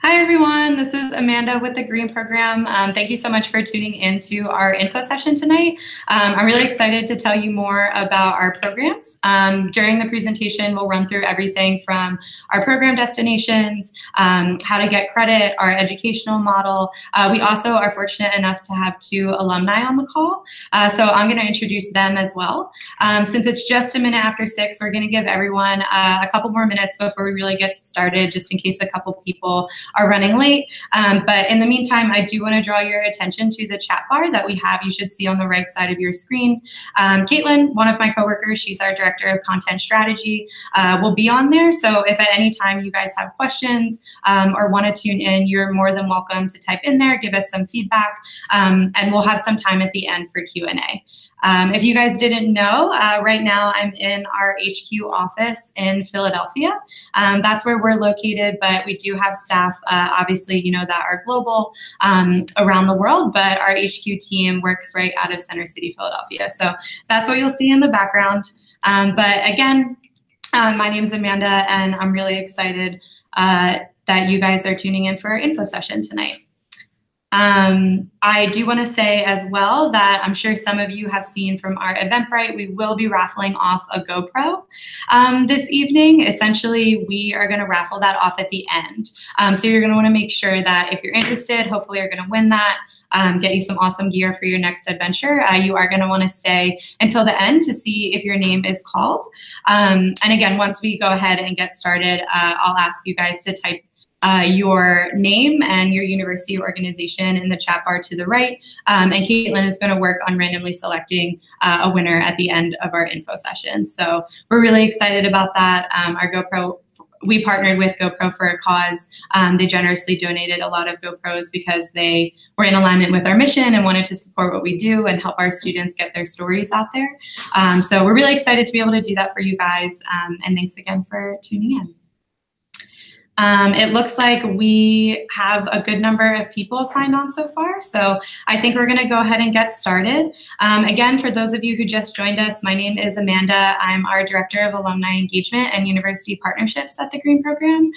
Hi, everyone. This is Amanda with the Green Program. Thank you so much for tuning into our info session tonight. I'm really excited to tell you more about our programs. During the presentation, we'll run through everything from our program destinations, how to get credit, our educational model. We also are fortunate enough to have 2 alumni on the call, so I'm going to introduce them as well. Since it's just a minute after 6, we're going to give everyone a couple more minutes before we really get started, just in case a couple people are running late. But in the meantime, I do want to draw your attention to the chat bar that we have. You should see on the right side of your screen. Caitlin, one of my coworkers, she's our Director of Content Strategy, will be on there. So if at any time you guys have questions or want to tune in, you're more than welcome to type in there, give us some feedback, and we'll have some time at the end for Q&A. If you guys didn't know, right now I'm in our HQ office in Philadelphia. That's where we're located, but we do have staff, obviously, you know, that are global around the world, but our HQ team works right out of Center City, Philadelphia. So that's what you'll see in the background. But again, my name is Amanda, and I'm really excited that you guys are tuning in for our info session tonight. I do want to say as well that I'm sure some of you have seen from our Eventbrite, we will be raffling off a GoPro this evening. Essentially, we are going to raffle that off at the end. So you're going to want to make sure that if you're interested, hopefully you're going to win that, get you some awesome gear for your next adventure. You are going to want to stay until the end to see if your name is called. And again, once we go ahead and get started, I'll ask you guys to type your name and your university or organization in the chat bar to the right. And Caitlin is going to work on randomly selecting a winner at the end of our info session. So we're really excited about that. Our GoPro, we partnered with GoPro for a cause. They generously donated a lot of GoPros because they were in alignment with our mission and wanted to support what we do and help our students get their stories out there. So we're really excited to be able to do that for you guys. And thanks again for tuning in. It looks like we have a good number of people signed on so far, so I think we're going to go ahead and get started. Again, for those of you who just joined us, my name is Amanda. I'm our Director of Alumni Engagement and University Partnerships at the Green Program.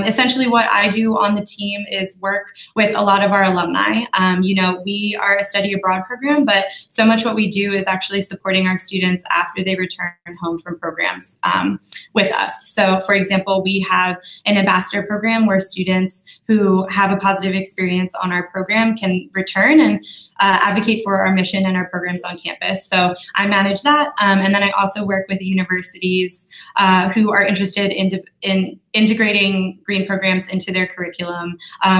Essentially, what I do on the team is work with a lot of our alumni. You know, we are a study abroad program, but so much what we do is actually supporting our students after they return home from programs with us. So, for example, we have an ambassador program where students who have a positive experience on our program can return and advocate for our mission and our programs on campus. So I manage that. And then I also work with universities who are interested in integrating green programs into their curriculum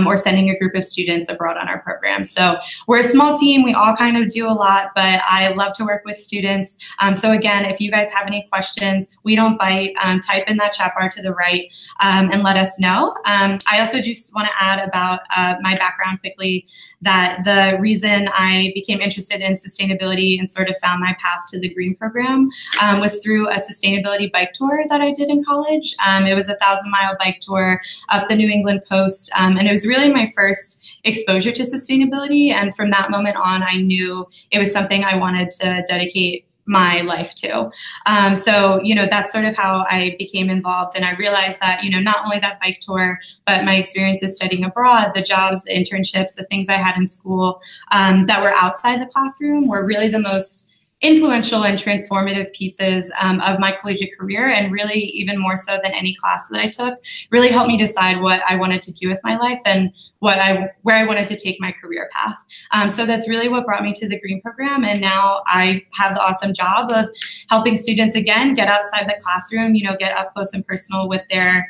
or sending a group of students abroad on our program. So we're a small team. We all kind of do a lot, but I love to work with students. So again, if you guys have any questions, we don't bite. Type in that chat bar to the right and let us know. I also just want to add about my background quickly, that the reason I became interested in sustainability and sort of found my path to the Green Program was through a sustainability bike tour that I did in college. It was a 1,000-mile bike tour up the New England coast, and it was really my first exposure to sustainability. And from that moment on, I knew it was something I wanted to dedicate my life to. So, you know, that's sort of how I became involved. And I realized that, you know, not only that bike tour, but my experiences studying abroad, the jobs, the internships, the things I had in school that were outside the classroom were really the most influential and transformative pieces of my collegiate career, and really even more so than any class that I took, really helped me decide what I wanted to do with my life and where I wanted to take my career path. So that's really what brought me to the Green Program, and now I have the awesome job of helping students again get outside the classroom, you know, get up close and personal with their,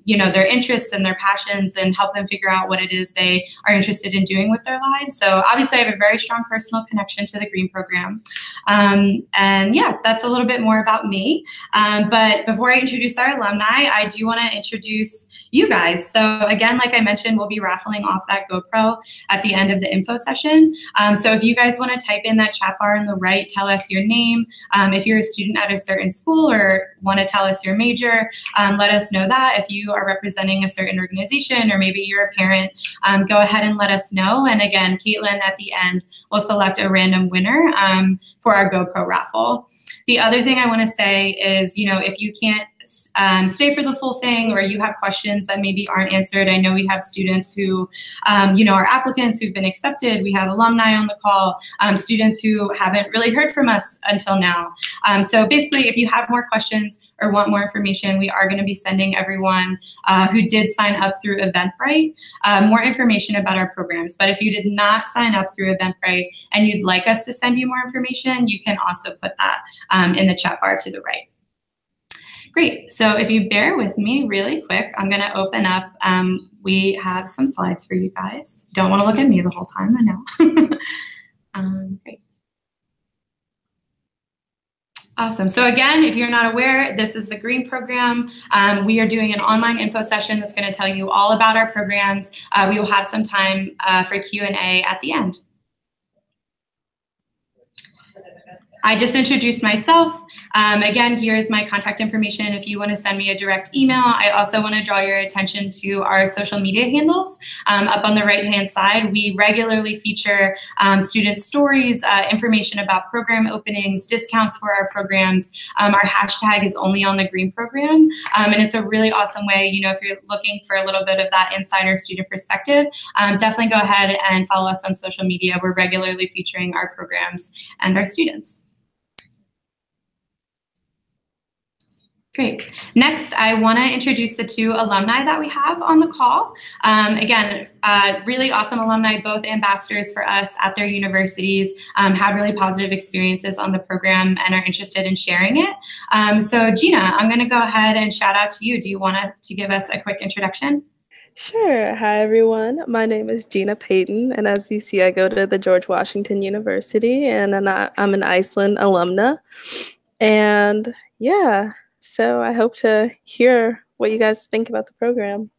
you know, their interests and their passions, and help them figure out what it is they are interested in doing with their lives. So obviously I have a very strong personal connection to the Green Program. And yeah, that's a little bit more about me. But before I introduce our alumni, I do want to introduce you guys. So again, like I mentioned, we'll be raffling off that GoPro at the end of the info session. So if you guys want to type in that chat bar on the right, tell us your name. If you're a student at a certain school or want to tell us your major, let us know that. If you are representing a certain organization or maybe you're a parent, go ahead and let us know. And again, Caitlin at the end will select a random winner for our GoPro raffle. The other thing I want to say is, you know, if you can't stay for the full thing, or you have questions that maybe aren't answered. I know we have students who, are applicants who've been accepted. We have alumni on the call, students who haven't really heard from us until now. So basically, if you have more questions or want more information, we are going to be sending everyone who did sign up through Eventbrite more information about our programs. But if you did not sign up through Eventbrite and you'd like us to send you more information, you can also put that in the chat bar to the right. Great. So if you bear with me really quick, I'm going to open up. We have some slides for you guys. Don't want to look at me the whole time, I know. Great. Awesome. So again, if you're not aware, this is the GREEN program. We are doing an online info session that's going to tell you all about our programs. We will have some time for Q&A at the end. I just introduced myself. Again, here's my contact information if you want to send me a direct email. I also want to draw your attention to our social media handles. Up on the right-hand side, we regularly feature student stories, information about program openings, discounts for our programs. Our hashtag is only on the GREEN program, and it's a really awesome way, if you're looking for a little bit of that insider student perspective, definitely go ahead and follow us on social media. We're regularly featuring our programs and our students. Great. Next, I want to introduce the two alumni that we have on the call. Again, really awesome alumni, both ambassadors for us at their universities, have really positive experiences on the program and are interested in sharing it. So Gina, I'm going to go ahead and shout out to you. Do you want to give us a quick introduction? Sure. Hi, everyone. My name is Gina Payton, and as you see, I go to the George Washington University, and I'm an Iceland alumna. And yeah. So I hope to hear what you guys think about the program.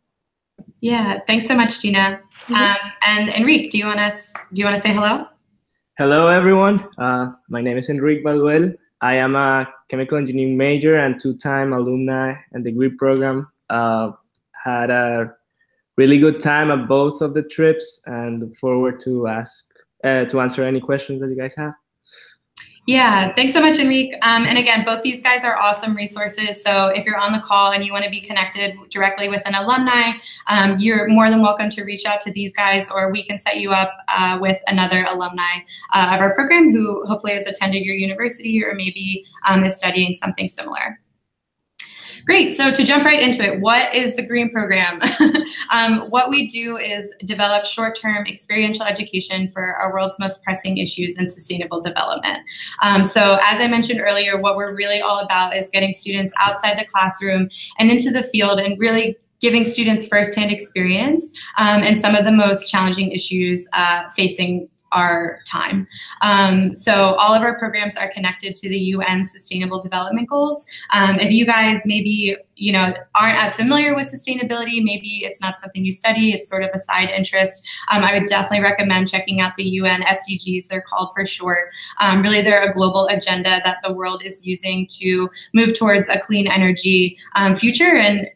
Yeah, thanks so much, Gina. And Enrique, do you want to say hello? Hello, everyone. My name is Enrique Baduel. I am a chemical engineering major and two-time alumni in the GREEN program. Had a really good time at both of the trips, and look forward to answer any questions that you guys have. Yeah, thanks so much, Enrique. And again, both these guys are awesome resources. So if you're on the call and you want to be connected directly with an alumni, you're more than welcome to reach out to these guys, or we can set you up with another alumni of our program who hopefully has attended your university or maybe is studying something similar. Great, so to jump right into it, what is the GREEN program? What we do is develop short-term experiential education for our world's most pressing issues in sustainable development. So as I mentioned earlier, what we're really all about is getting students outside the classroom and into the field and really giving students firsthand experience in some of the most challenging issues facing our time. So all of our programs are connected to the UN Sustainable Development Goals. If you guys maybe aren't as familiar with sustainability, maybe it's not something you study, it's sort of a side interest, I would definitely recommend checking out the UN SDGs, they're called for short. Really, they're a global agenda that the world is using to move towards a clean energy future and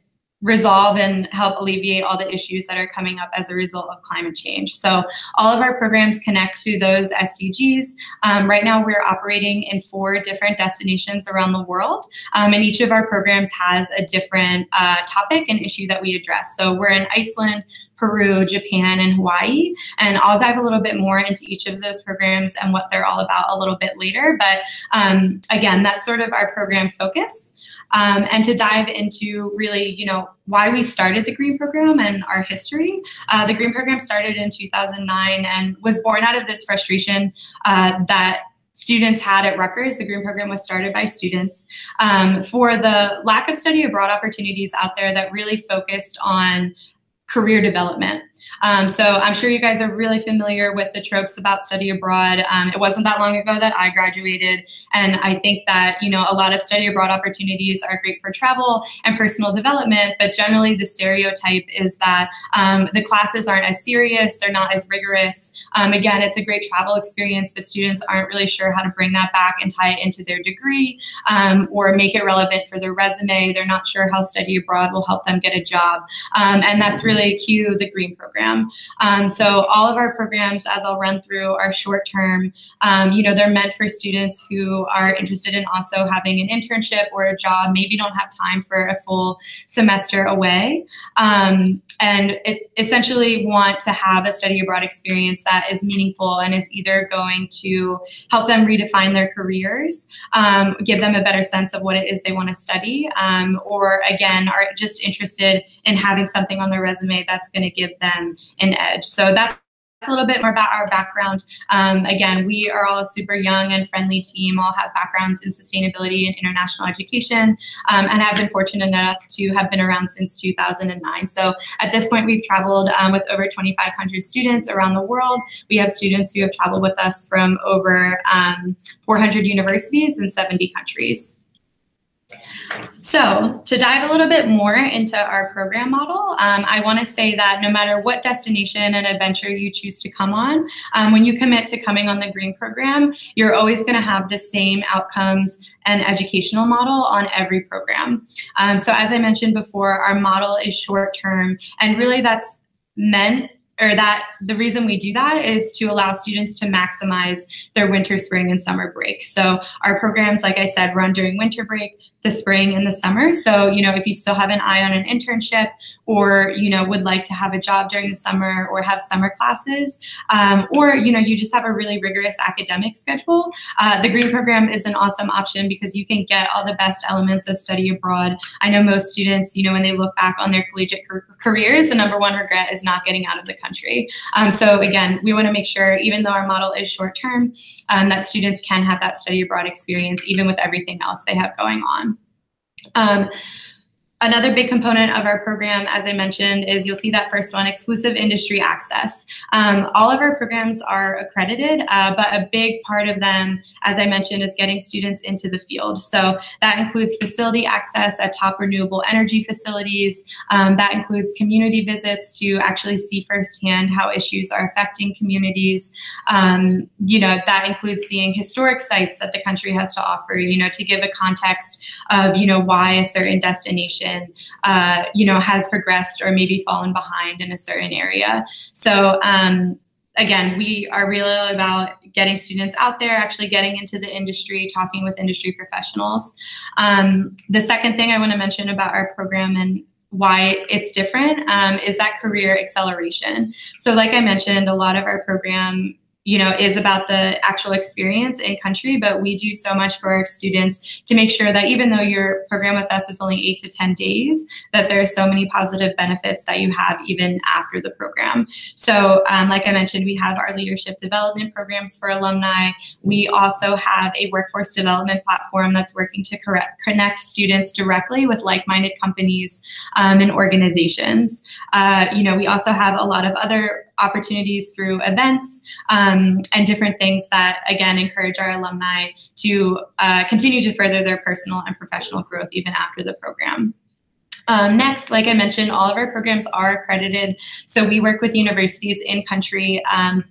resolve and help alleviate all the issues that are coming up as a result of climate change. So all of our programs connect to those SDGs. Right now we're operating in 4 different destinations around the world, and each of our programs has a different topic and issue that we address. So we're in Iceland, Peru, Japan, and Hawaii, and I'll dive a little bit more into each of those programs and what they're all about a little bit later, but again, that's sort of our program focus. And to dive into really, why we started the GREEN program and our history. The GREEN program started in 2009 and was born out of this frustration that students had at Rutgers. The GREEN program was started by students for the lack of study abroad opportunities out there that really focused on career development. So I'm sure you guys are really familiar with the tropes about study abroad. It wasn't that long ago that I graduated, and I think that a lot of study abroad opportunities are great for travel and personal development, but generally the stereotype is that the classes aren't as serious, they're not as rigorous. Again, it's a great travel experience, but students aren't really sure how to bring that back and tie it into their degree or make it relevant for their resume. They're not sure how study abroad will help them get a job, and that's really cue the GREEN program. program. So all of our programs, as I'll run through, are short-term. They're meant for students who are interested in also having an internship or a job, maybe don't have time for a full semester away, and essentially want to have a study abroad experience that is meaningful and is either going to help them redefine their careers, give them a better sense of what it is they want to study, or again, are just interested in having something on their resume that's going to give them an edge. So that's a little bit more about our background. Again, we are all a super young and friendly team, all have backgrounds in sustainability and international education, and have been fortunate enough to have been around since 2009. So at this point, we've traveled with over 2,500 students around the world. We have students who have traveled with us from over 400 universities in 70 countries. So to dive a little bit more into our program model, I want to say that no matter what destination and adventure you choose to come on, when you commit to coming on the Green program, you're always going to have the same outcomes and educational model on every program. So as I mentioned before, our model is short-term, and really that's meant, or that the reason we do that is to allow students to maximize their winter, spring, and summer break. So our programs, like I said, run during winter break, the spring, and the summer. So, if you still have an eye on an internship, or, would like to have a job during the summer or have summer classes, or, you just have a really rigorous academic schedule, the Green program is an awesome option because you can get all the best elements of study abroad. I know most students, when they look back on their collegiate careers, the number one regret is not getting out of the country. So again, we want to make sure, even though our model is short term, that students can have that study abroad experience, even with everything else they have going on. Another big component of our program, as I mentioned, is you'll see that first one, exclusive industry access. All of our programs are accredited, but a big part of them, as I mentioned, is getting students into the field. So that includes facility access at top renewable energy facilities. That includes community visits to actually see firsthand how issues are affecting communities. That includes seeing historic sites that the country has to offer, to give a context of, why a certain destination has progressed or maybe fallen behind in a certain area. So again, we are really about getting students out there, actually getting into the industry, talking with industry professionals. The second thing I want to mention about our program and why it's different is that career acceleration. So like I mentioned, a lot of our program is about the actual experience in country, but we do so much for our students to make sure that even though your program with us is only 8 to 10 days, that there are so many positive benefits that you have even after the program. So like I mentioned, we have our leadership development programs for alumni. We also have a workforce development platform that's working to connect students directly with like-minded companies and organizations. We also have a lot of other opportunities through events and different things that, again, encourage our alumni to continue to further their personal and professional growth even after the program. Next, like I mentioned, all of our programs are accredited. So we work with universities in country.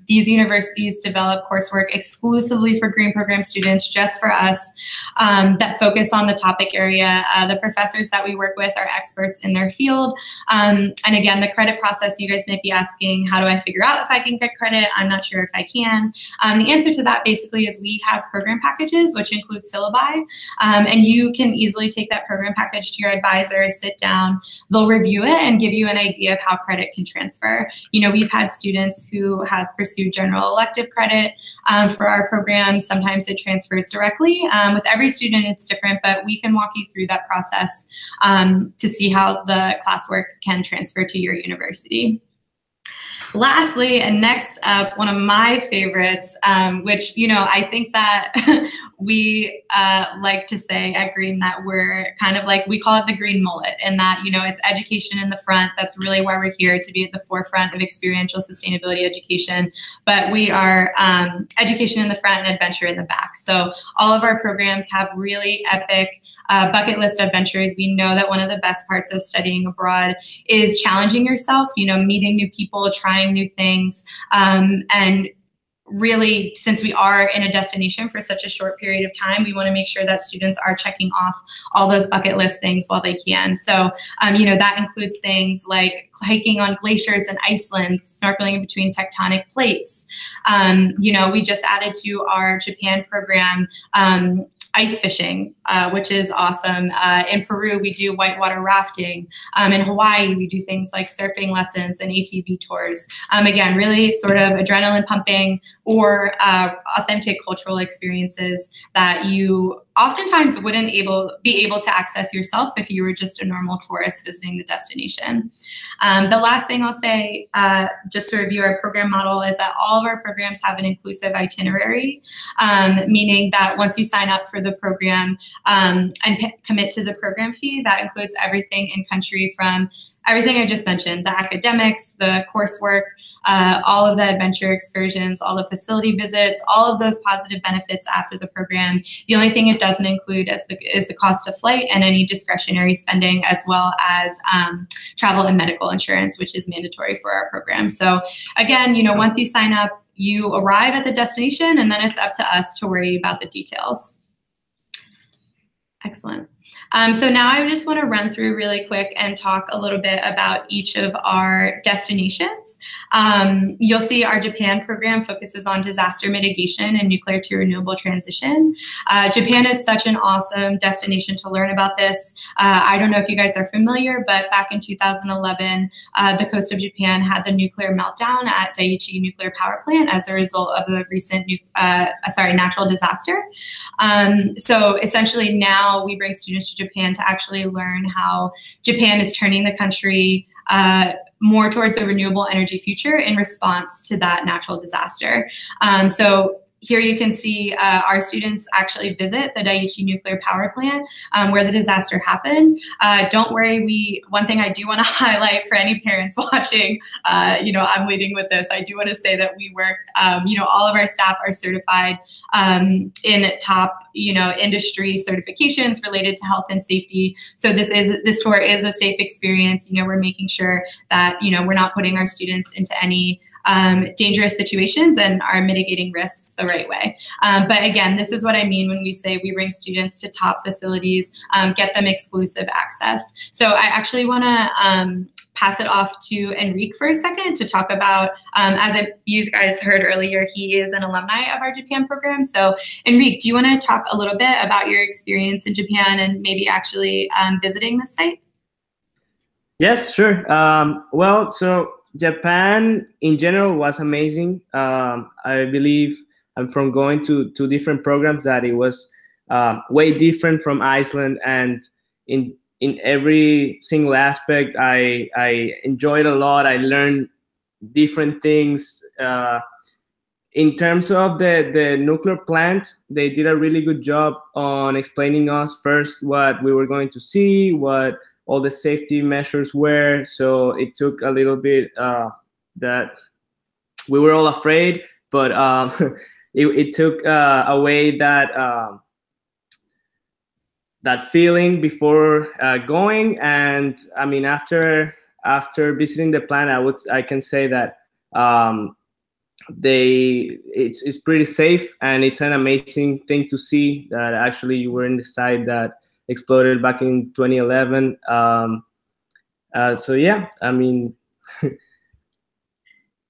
These universities develop coursework exclusively for Green program students, just for us, that focus on the topic area. The professors that we work with are experts in their field. And again, the credit process, you guys might be asking, how do I figure out if I can get credit? I'm not sure if I can. The answer to that basically is we have program packages, which include syllabi, and you can easily take that program package to your advisor, sit down, they'll review it and give you an idea of how credit can transfer. We've had students who have pursued general elective credit for our program. Sometimes it transfers directly. With every student, it's different, but we can walk you through that process to see how the classwork can transfer to your university. Lastly, and next up, one of my favorites, which, I think that we like to say at Green that we're kind of like, we call it the Green mullet, and that, it's education in the front. That's really why we're here, to be at the forefront of experiential sustainability education. But we are education in the front and adventure in the back. So all of our programs have really epic bucket list adventures. We know that one of the best parts of studying abroad is challenging yourself, meeting new people, trying new things, and really, since we are in a destination for such a short period of time, we want to make sure that students are checking off all those bucket list things while they can. So, that includes things like hiking on glaciers in Iceland, snorkeling in between tectonic plates. We just added to our Japan program ice fishing, which is awesome. In Peru, we do whitewater rafting. In Hawaii, we do things like surfing lessons and ATV tours. Again, really sort of adrenaline pumping or authentic cultural experiences that you oftentimes wouldn't be able to access yourself if you were just a normal tourist visiting the destination. The last thing I'll say, just to review our program model, is that all of our programs have an inclusive itinerary, meaning that once you sign up for the program and commit to the program fee, that includes everything in country, from everything I just mentioned: the academics, the coursework, all of the adventure excursions, all the facility visits, all of those positive benefits after the program. The only thing it doesn't include is the cost of flight and any discretionary spending, as well as travel and medical insurance, which is mandatory for our program. So again, once you sign up, you arrive at the destination, and then it's up to us to worry about the details. Excellent. So now I just want to run through really quick and talk a little bit about each of our destinations. You'll see our Japan program focuses on disaster mitigation and nuclear to renewable transition. Japan is such an awesome destination to learn about this. I don't know if you guys are familiar, but back in 2011, the coast of Japan had the nuclear meltdown at Daiichi nuclear power plant as a result of the recent natural disaster. So essentially now we bring students to Japan to actually learn how Japan is turning the country more towards a renewable energy future in response to that natural disaster. So here you can see our students actually visit the Daiichi nuclear power plant where the disaster happened. Don't worry, one thing I do want to highlight for any parents watching, I'm leading with this. I do want to say that we work, all of our staff are certified in top, industry certifications related to health and safety. So this tour is a safe experience. We're making sure that, we're not putting our students into any dangerous situations and are mitigating risks the right way. But again, this is what I mean when we say we bring students to top facilities, get them exclusive access. So I actually want to pass it off to Enrique for a second to talk about, you guys heard earlier, he is an alumni of our Japan program. So Enrique, do you want to talk a little bit about your experience in Japan and maybe actually visiting this site? Yes, sure. So Japan in general was amazing. I believe from going to two different programs that it was way different from Iceland, and in every single aspect I enjoyed a lot. I learned different things. In terms of the nuclear plant, they did a really good job on explaining us first what we were going to see, what all the safety measures were. So it took a little bit that we were all afraid, but it took away that that feeling before going. And I mean, after visiting the plant, I can say that it's pretty safe, and it's an amazing thing to see that actually you were in the site that exploded back in 2011. So yeah, I mean.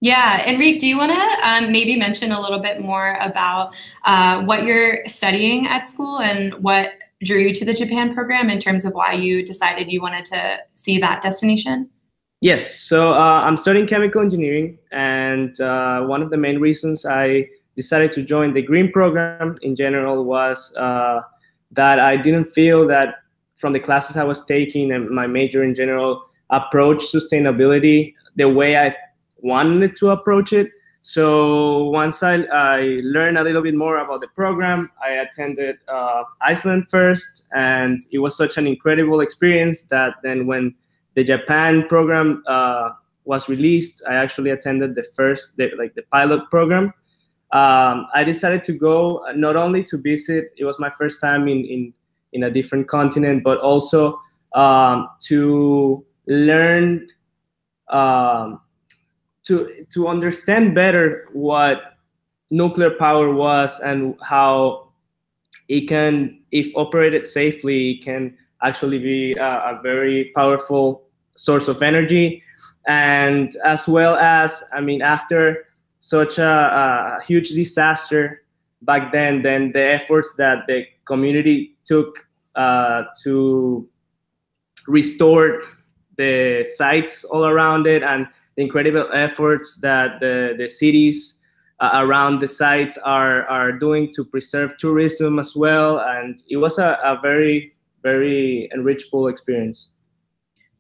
Yeah, Enrique, do you want to maybe mention a little bit more about what you're studying at school and what drew you to the Japan program in terms of why you decided you wanted to see that destination? Yes, so I'm studying chemical engineering, and one of the main reasons I decided to join the green program in general was that I didn't feel that from the classes I was taking and my major in general approached sustainability the way I wanted to approach it. So once I learned a little bit more about the program, I attended Iceland first, and it was such an incredible experience that then when the Japan program was released, I actually attended the pilot program. I decided to go not only to visit. It was my first time in a different continent, but also to learn, to understand better what nuclear power was and how it can, if operated safely, can actually be a very powerful source of energy. And as well as, I mean, after such a huge disaster back then the efforts that the community took to restore the sites all around it, and the incredible efforts that the cities around the sites are doing to preserve tourism as well. And it was a very, very enrichful experience.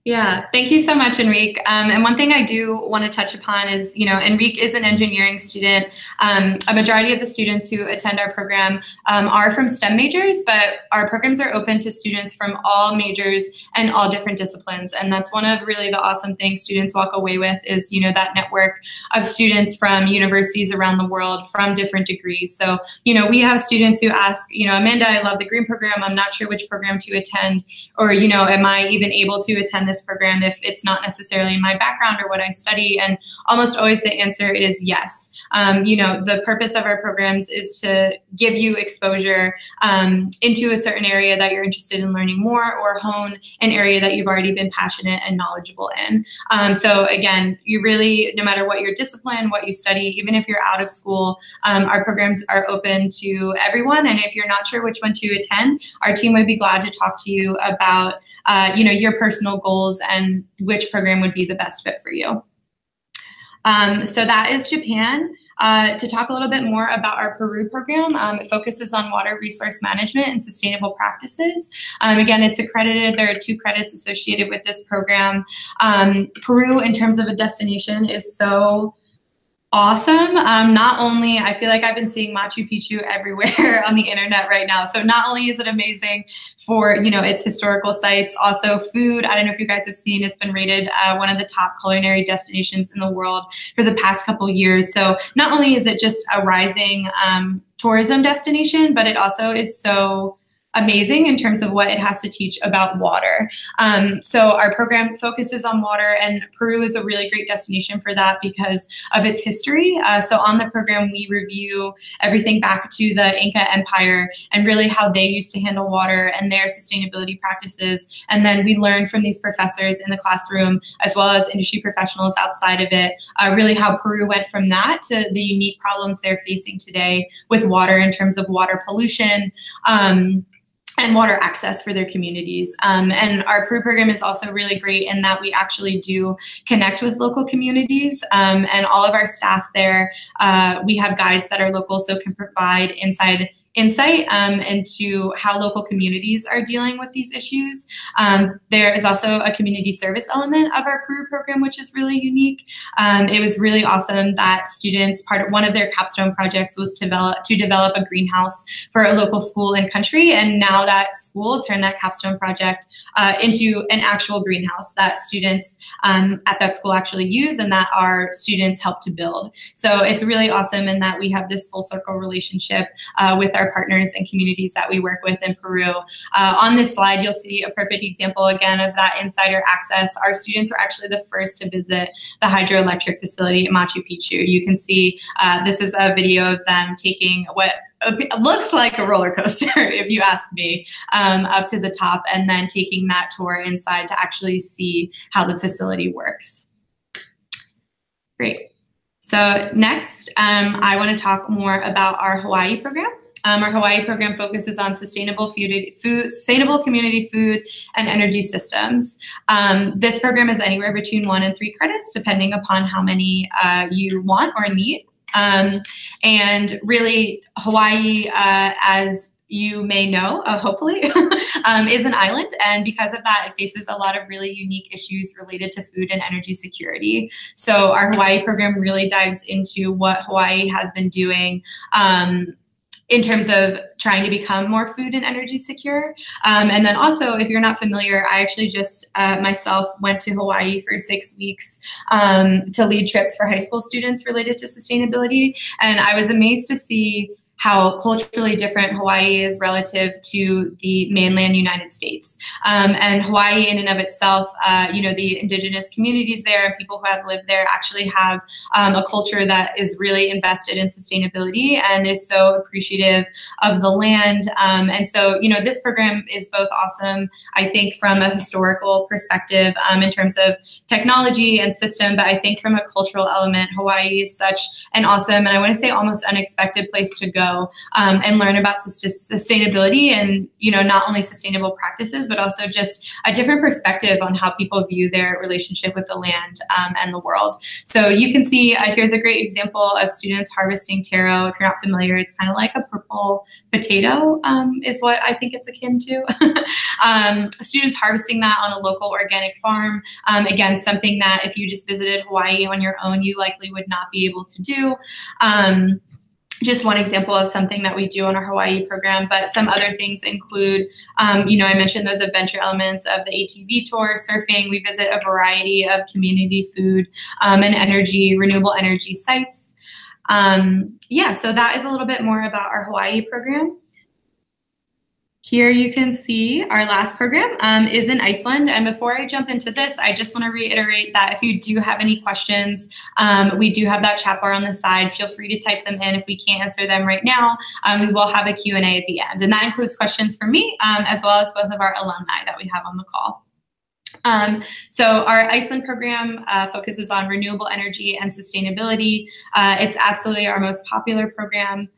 Yeah, thank you so much, Enrique. And one thing I do want to touch upon is, you know, Enrique is an engineering student. A majority of the students who attend our program are from STEM majors, but our programs are open to students from all majors and all different disciplines. And that's one of really the awesome things students walk away with is, you know, that network of students from universities around the world from different degrees. So, you know, we have students who ask, you know, Amanda, I love the green program. I'm not sure which program to attend, or, you know, am I even able to attend this program if it's not necessarily my background or what I study? And almost always the answer is yes. You know, the purpose of our programs is to give you exposure into a certain area that you're interested in learning more, or hone an area that you've already been passionate and knowledgeable in. So again, you really, no matter what your discipline, what you study, even if you're out of school, our programs are open to everyone. And if you're not sure which one to attend, our team would be glad to talk to you about you know, your personal goals and which program would be the best fit for you. So that is Japan. To talk a little bit more about our Peru program, it focuses on water resource management and sustainable practices. Again, it's accredited. There are 2 credits associated with this program. Peru, in terms of a destination, is so awesome. Not only, I feel like I've been seeing Machu Picchu everywhere on the internet right now. So not only is it amazing for, you know, its historical sites, also food. I don't know if you guys have seen, it's been rated one of the top culinary destinations in the world for the past couple years. So not only is it just a rising tourism destination, but it also is so amazing in terms of what it has to teach about water. So our program focuses on water, and Peru is a really great destination for that because of its history. So on the program, we review everything back to the Inca Empire and really how they used to handle water and their sustainability practices. And then we learn from these professors in the classroom, as well as industry professionals outside of it, really how Peru went from that to the unique problems they're facing today with water in terms of water pollution, and water access for their communities. And our Peru program is also really great in that we actually do connect with local communities, and all of our staff there, we have guides that are local, so can provide insight into how local communities are dealing with these issues. There is also a community service element of our Peru program, which is really unique. It was really awesome that students, one of their capstone projects was to develop a greenhouse for a local school and country, and now that school turned that capstone project into an actual greenhouse that students at that school actually use and that our students help to build. So it's really awesome in that we have this full circle relationship with our partners and communities that we work with in Peru. On this slide, you'll see a perfect example again of that insider access. Our students were actually the first to visit the hydroelectric facility at Machu Picchu. You can see this is a video of them taking what looks like a roller coaster, if you ask me, up to the top, and then taking that tour inside to actually see how the facility works. Great. So next, I want to talk more about our Hawai'i program. Our Hawai'i program focuses on sustainable community food and energy systems. This program is anywhere between 1 and 3 credits, depending upon how many you want or need. And really, Hawaii, as you may know, hopefully, is an island. And because of that, it faces a lot of really unique issues related to food and energy security. So our Hawai'i program really dives into what Hawaii has been doing in terms of trying to become more food and energy secure. And then also, if you're not familiar, I actually just myself went to Hawaii for 6 weeks to lead trips for high school students related to sustainability. And I was amazed to see how culturally different Hawaii is relative to the mainland United States. And Hawaii in and of itself, the indigenous communities there and people who have lived there actually have a culture that is really invested in sustainability and is so appreciative of the land. And so, this program is both awesome, I think, from a historical perspective in terms of technology and system, but I think from a cultural element, Hawaii is such an awesome, and I want to say almost unexpected place to go and learn about sustainability and, not only sustainable practices, but also just a different perspective on how people view their relationship with the land and the world. So you can see here's a great example of students harvesting taro. If you're not familiar, it's kind of like a purple potato is what I think it's akin to. Students harvesting that on a local organic farm. Again, something that if you just visited Hawaii on your own, you likely would not be able to do. Just one example of something that we do on our Hawaii program, but some other things include, I mentioned those adventure elements of the ATV tour, surfing. We visit a variety of community food and renewable energy sites. So that is a little bit more about our Hawaii program. Here you can see our last program is in Iceland. And before I jump into this, I just want to reiterate that if you do have any questions, we do have that chat bar on the side. Feel free to type them in. If we can't answer them right now, we will have a Q&A at the end. And that includes questions for me, as well as both of our alumni that we have on the call. So our Iceland program focuses on renewable energy and sustainability. It's absolutely our most popular program.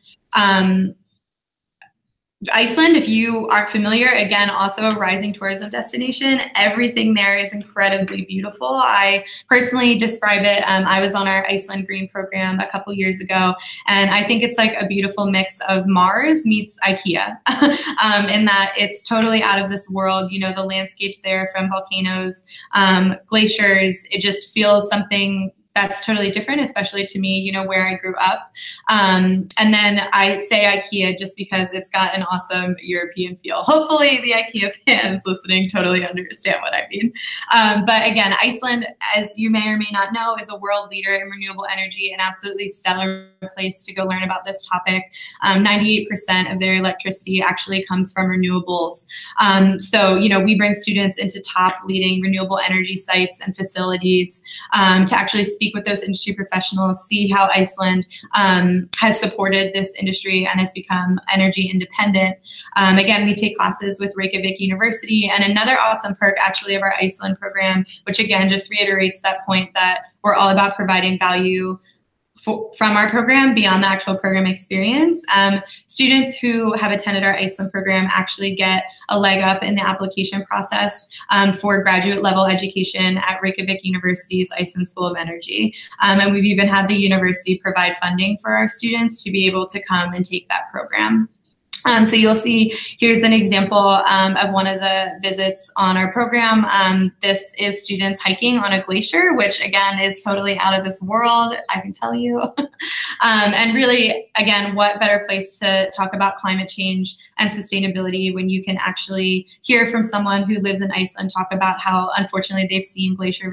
Iceland, if you aren't familiar, again, also a rising tourism destination. Everything there is incredibly beautiful. I personally describe it. I was on our Iceland Green program a couple years ago, and I think it's like a beautiful mix of Mars meets IKEA in that it's totally out of this world. The landscapes there from volcanoes, glaciers, it just feels something that's totally different, especially to me, where I grew up. And then I say IKEA just because it's got an awesome European feel. Hopefully the IKEA fans listening totally understand what I mean. But again, Iceland, as you may or may not know, is a world leader in renewable energy, an absolutely stellar place to go learn about this topic. 98% of their electricity actually comes from renewables. So, we bring students into top leading renewable energy sites and facilities to actually speak with those industry professionals, see how Iceland has supported this industry and has become energy independent. Again, we take classes with Reykjavik University, and another awesome perk actually of our Iceland program, which again just reiterates that point that we're all about providing value from our program beyond the actual program experience. Students who have attended our Iceland program actually get a leg up in the application process for graduate level education at Reykjavik University's Iceland School of Energy. And we've even had the university provide funding for our students to be able to come and take that program. So you'll see, here's an example of one of the visits on our program. This is students hiking on a glacier, which again is totally out of this world, I can tell you. And really, again, what better place to talk about climate change and sustainability when you can actually hear from someone who lives in Iceland talk about how, unfortunately, they've seen glacier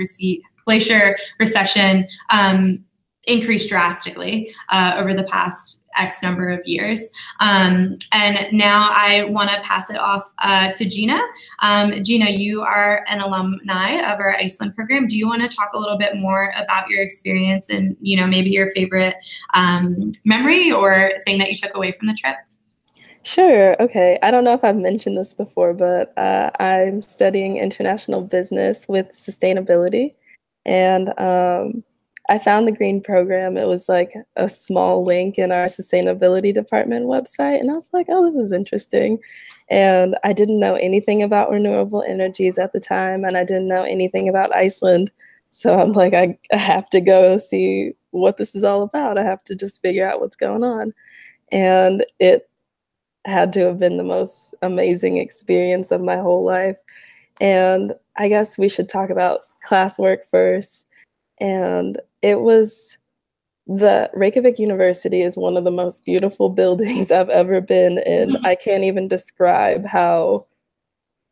recession increase drastically over the past X number of years. And now I want to pass it off to Gina. Gina, you are an alumni of our Iceland program. Do you want to talk a little bit more about your experience and, maybe your favorite memory or thing that you took away from the trip? Sure. Okay. I don't know if I've mentioned this before, but I'm studying international business with sustainability. And I found the green program. It was like a small link in our sustainability department website. And I was like, oh, this is interesting. And I didn't know anything about renewable energies at the time. And I didn't know anything about Iceland. So I'm like, I have to go see what this is all about. I have to just figure out what's going on. And it had to have been the most amazing experience of my whole life. And I guess we should talk about classwork first. And it was, the Reykjavik University is one of the most beautiful buildings I've ever been in. I can't even describe how,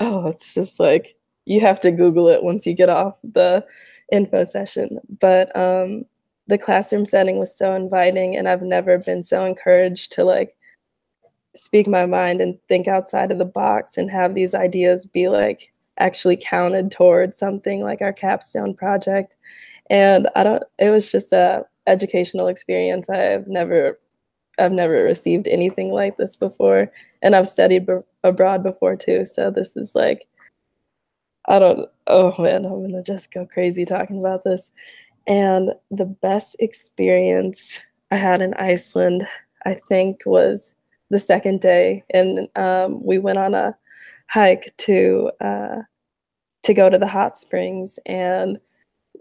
it's just like, you have to Google it once you get off the info session. But the classroom setting was so inviting, and I've never been so encouraged to like speak my mind and think outside of the box and have these ideas be like actually counted towards something like our capstone project. And it was just a educational experience. I've never received anything like this before. And I've studied abroad before too. So this is like, oh man, I'm gonna just go crazy talking about this. And the best experience I had in Iceland, I think, was the second day. And we went on a hike to go to the hot springs, and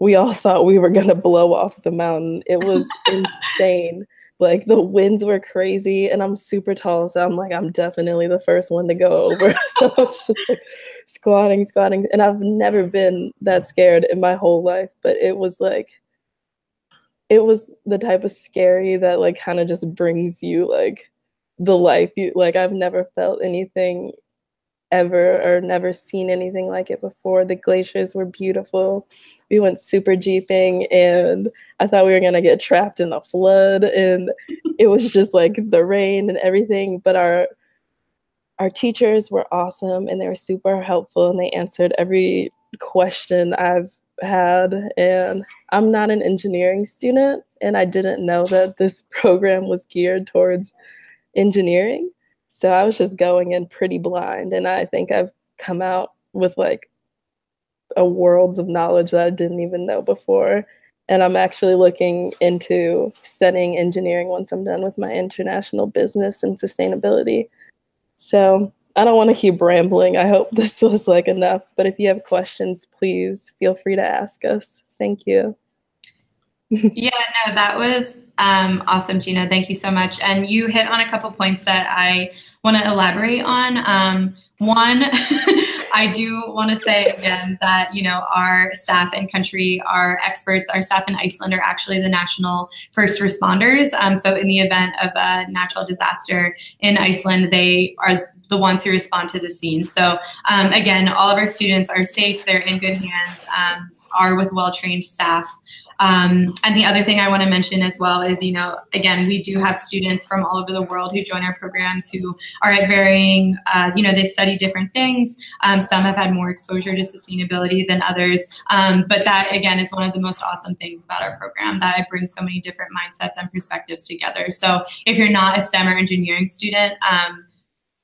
we all thought we were gonna blow off the mountain. It was insane. Like the winds were crazy, and I'm super tall, so I'm like, I'm definitely the first one to go over. So I was just like squatting, and I've never been that scared in my whole life, but it was the type of scary that like kind of just brings you like the life you like. I've never felt anything ever or never seen anything like it before. The glaciers were beautiful. We went super jeeping, and I thought we were gonna get trapped in a flood, and it was just like the rain and everything. But our teachers were awesome, and they were super helpful, and they answered every question I've had. And I'm not an engineering student, and I didn't know that this program was geared towards engineering. So I was just going in pretty blind, and I think I've come out with like a worlds of knowledge that I didn't even know before. And I'm actually looking into studying engineering once I'm done with my international business and sustainability. So I don't want to keep rambling. I hope this was like enough, but if you have questions, please feel free to ask us. Thank you. Yeah, no, that was awesome, Gina. Thank you so much. And you hit on a couple points that I want to elaborate on. One, I do want to say again that, you know, our staff in country, our experts, our staff in Iceland are actually the national first responders. So in the event of a natural disaster in Iceland, they are the ones who respond to the scene. So again, all of our students are safe, they're in good hands, are with well-trained staff. And the other thing I want to mention as well is, you know, again, we do have students from all over the world who join our programs who are at varying, you know, they study different things. Some have had more exposure to sustainability than others. But that, again, is one of the most awesome things about our program, that it brings so many different mindsets and perspectives together. So if you're not a STEM or engineering student,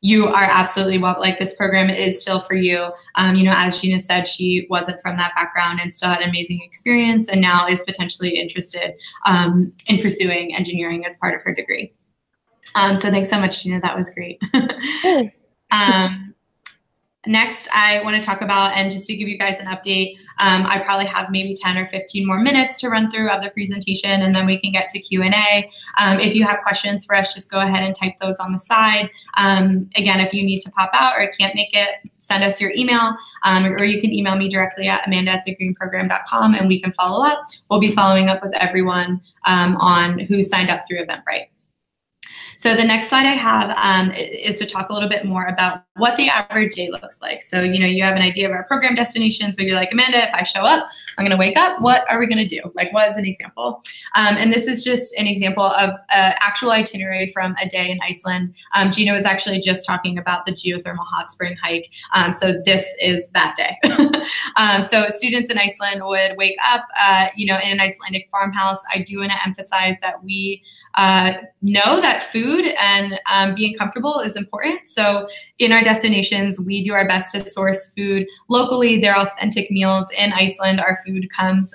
you are absolutely welcome. Like, this program is still for you. You know, as Gina said, she wasn't from that background and still had an amazing experience, and now is potentially interested in pursuing engineering as part of her degree. So thanks so much, Gina. That was great. Next, I want to talk about, and just to give you guys an update, I probably have maybe 10 or 15 more minutes to run through of the presentation, and then we can get to Q&A. If you have questions for us, just go ahead and type those on the side. Again, if you need to pop out or can't make it, send us your email, or you can email me directly at amanda@thegreenprogram.com, and we can follow up. We'll be following up with everyone on who signed up through Eventbrite. So the next slide I have is to talk a little bit more about what the average day looks like. So, you know, you have an idea of our program destinations, but you're like, Amanda, if I show up, I'm going to wake up. What are we going to do? Like, what is an example? And this is just an example of an actual itinerary from a day in Iceland. Gina was actually just talking about the geothermal hot spring hike. So this is that day. So students in Iceland would wake up, you know, in an Icelandic farmhouse. I do want to emphasize that we know that food and being comfortable is important. So in our destinations, we do our best to source food locally. They're authentic meals. In Iceland, our food comes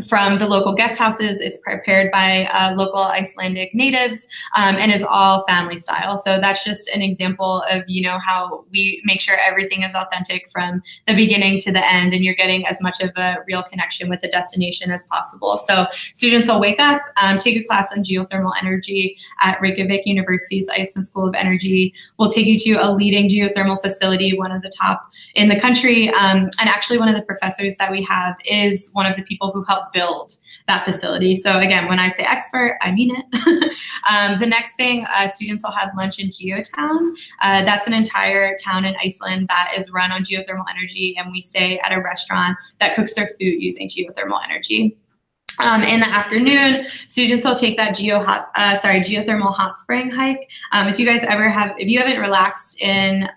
from the local guest houses. It's prepared by local Icelandic natives and is all family style. So that's just an example of, you know, how we make sure everything is authentic from the beginning to the end, and you're getting as much of a real connection with the destination as possible. So students will wake up, take a class on geothermal energy at Reykjavik University's Iceland School of Energy. We'll take you to a leading geothermal facility, one of the top in the country. And actually one of the professors that we have is one of the people who helped build that facility. So again, when I say expert, I mean it. The next thing, students will have lunch in Geotown. That's an entire town in Iceland that is run on geothermal energy, and we stay at a restaurant that cooks their food using geothermal energy. In the afternoon, students will take that geothermal hot spring hike. If you haven't relaxed in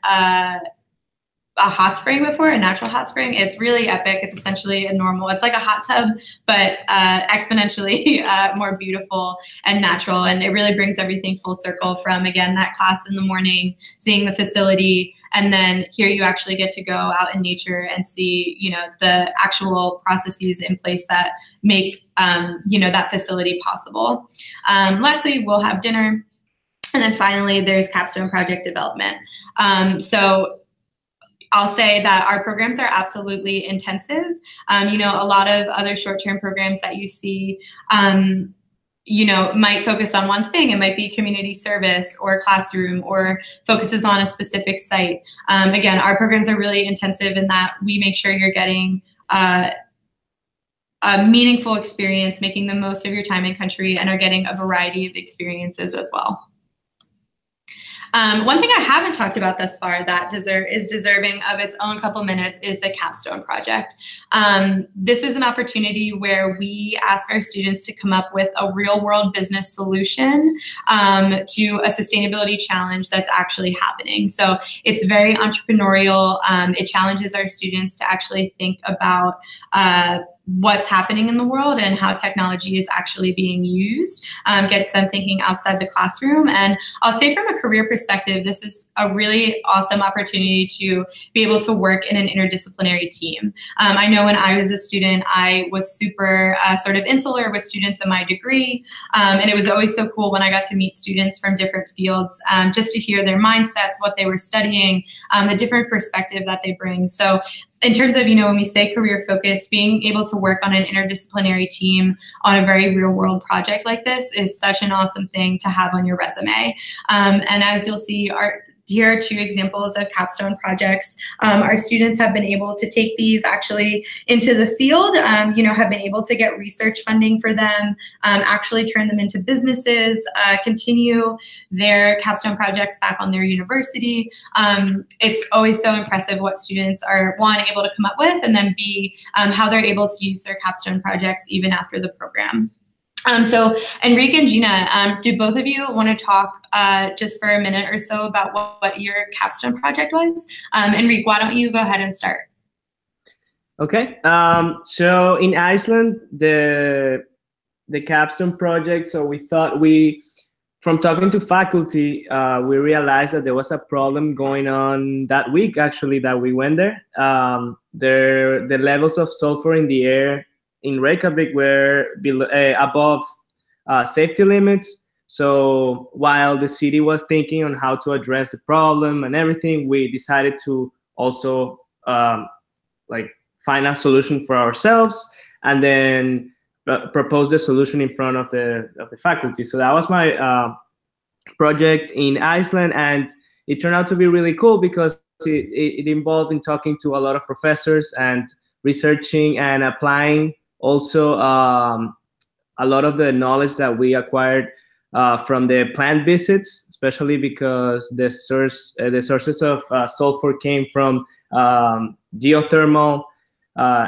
a hot spring before, a natural hot spring, it's really epic. It's essentially it's like a hot tub, but exponentially more beautiful and natural. And it really brings everything full circle from, again, that class in the morning, seeing the facility, and then here you actually get to go out in nature and see, the actual processes in place that make, that facility possible. Lastly, we'll have dinner. And then finally, there's capstone project development. So I'll say that our programs are absolutely intensive. A lot of other short-term programs that you see, might focus on one thing. It might be community service or classroom or focuses on a specific site. Again, our programs are really intensive in that we make sure you're getting a meaningful experience, making the most of your time in country, and are getting a variety of experiences as well. One thing I haven't talked about thus far that is deserving of its own couple minutes is the Capstone Project. This is an opportunity where we ask our students to come up with a real-world business solution to a sustainability challenge that's actually happening. So it's very entrepreneurial. It challenges our students to actually think about what's happening in the world and how technology is actually being used, gets them thinking outside the classroom. And I'll say from a career perspective, this is a really awesome opportunity to be able to work in an interdisciplinary team. I know when I was a student, I was super sort of insular with students in my degree. And it was always so cool when I got to meet students from different fields, just to hear their mindsets, what they were studying, the different perspective that they bring. So in terms of, when we say career focused, being able to work on an interdisciplinary team on a very real world project like this is such an awesome thing to have on your resume. And as you'll see, here are two examples of capstone projects. Our students have been able to take these actually into the field, have been able to get research funding for them, actually turn them into businesses, continue their capstone projects back on their university. It's always so impressive what students are, one, able to come up with, and then B, how they're able to use their capstone projects even after the program. So Enrique and Gina, do both of you want to talk just for a minute or so about what your capstone project was? Enrique, why don't you go ahead and start? Okay. So in Iceland, the capstone project, so we thought from talking to faculty, we realized that there was a problem going on that week, actually, that we went there. The levels of sulfur in the air in Reykjavik were above safety limits. So while the city was thinking on how to address the problem and everything, we decided to also find a solution for ourselves and then propose the solution in front of the faculty. So that was my project in Iceland, and it turned out to be really cool because it involved in talking to a lot of professors and researching and applying also a lot of the knowledge that we acquired from the plant visits, especially because the sources of sulfur came from geothermal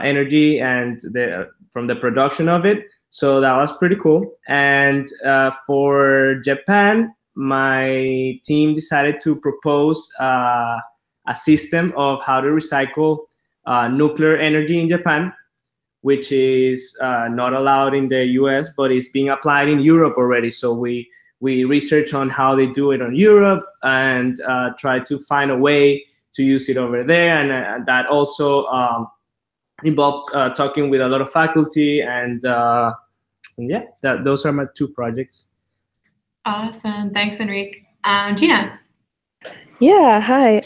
energy and from the production of it. So that was pretty cool. And for Japan, my team decided to propose a system of how to recycle nuclear energy in Japan, which is not allowed in the US, but it's being applied in Europe already. So we research on how they do it in Europe and try to find a way to use it over there. And that also involved talking with a lot of faculty. And yeah, those are my two projects. Awesome. Thanks, Enrique. Gina. Yeah, hi.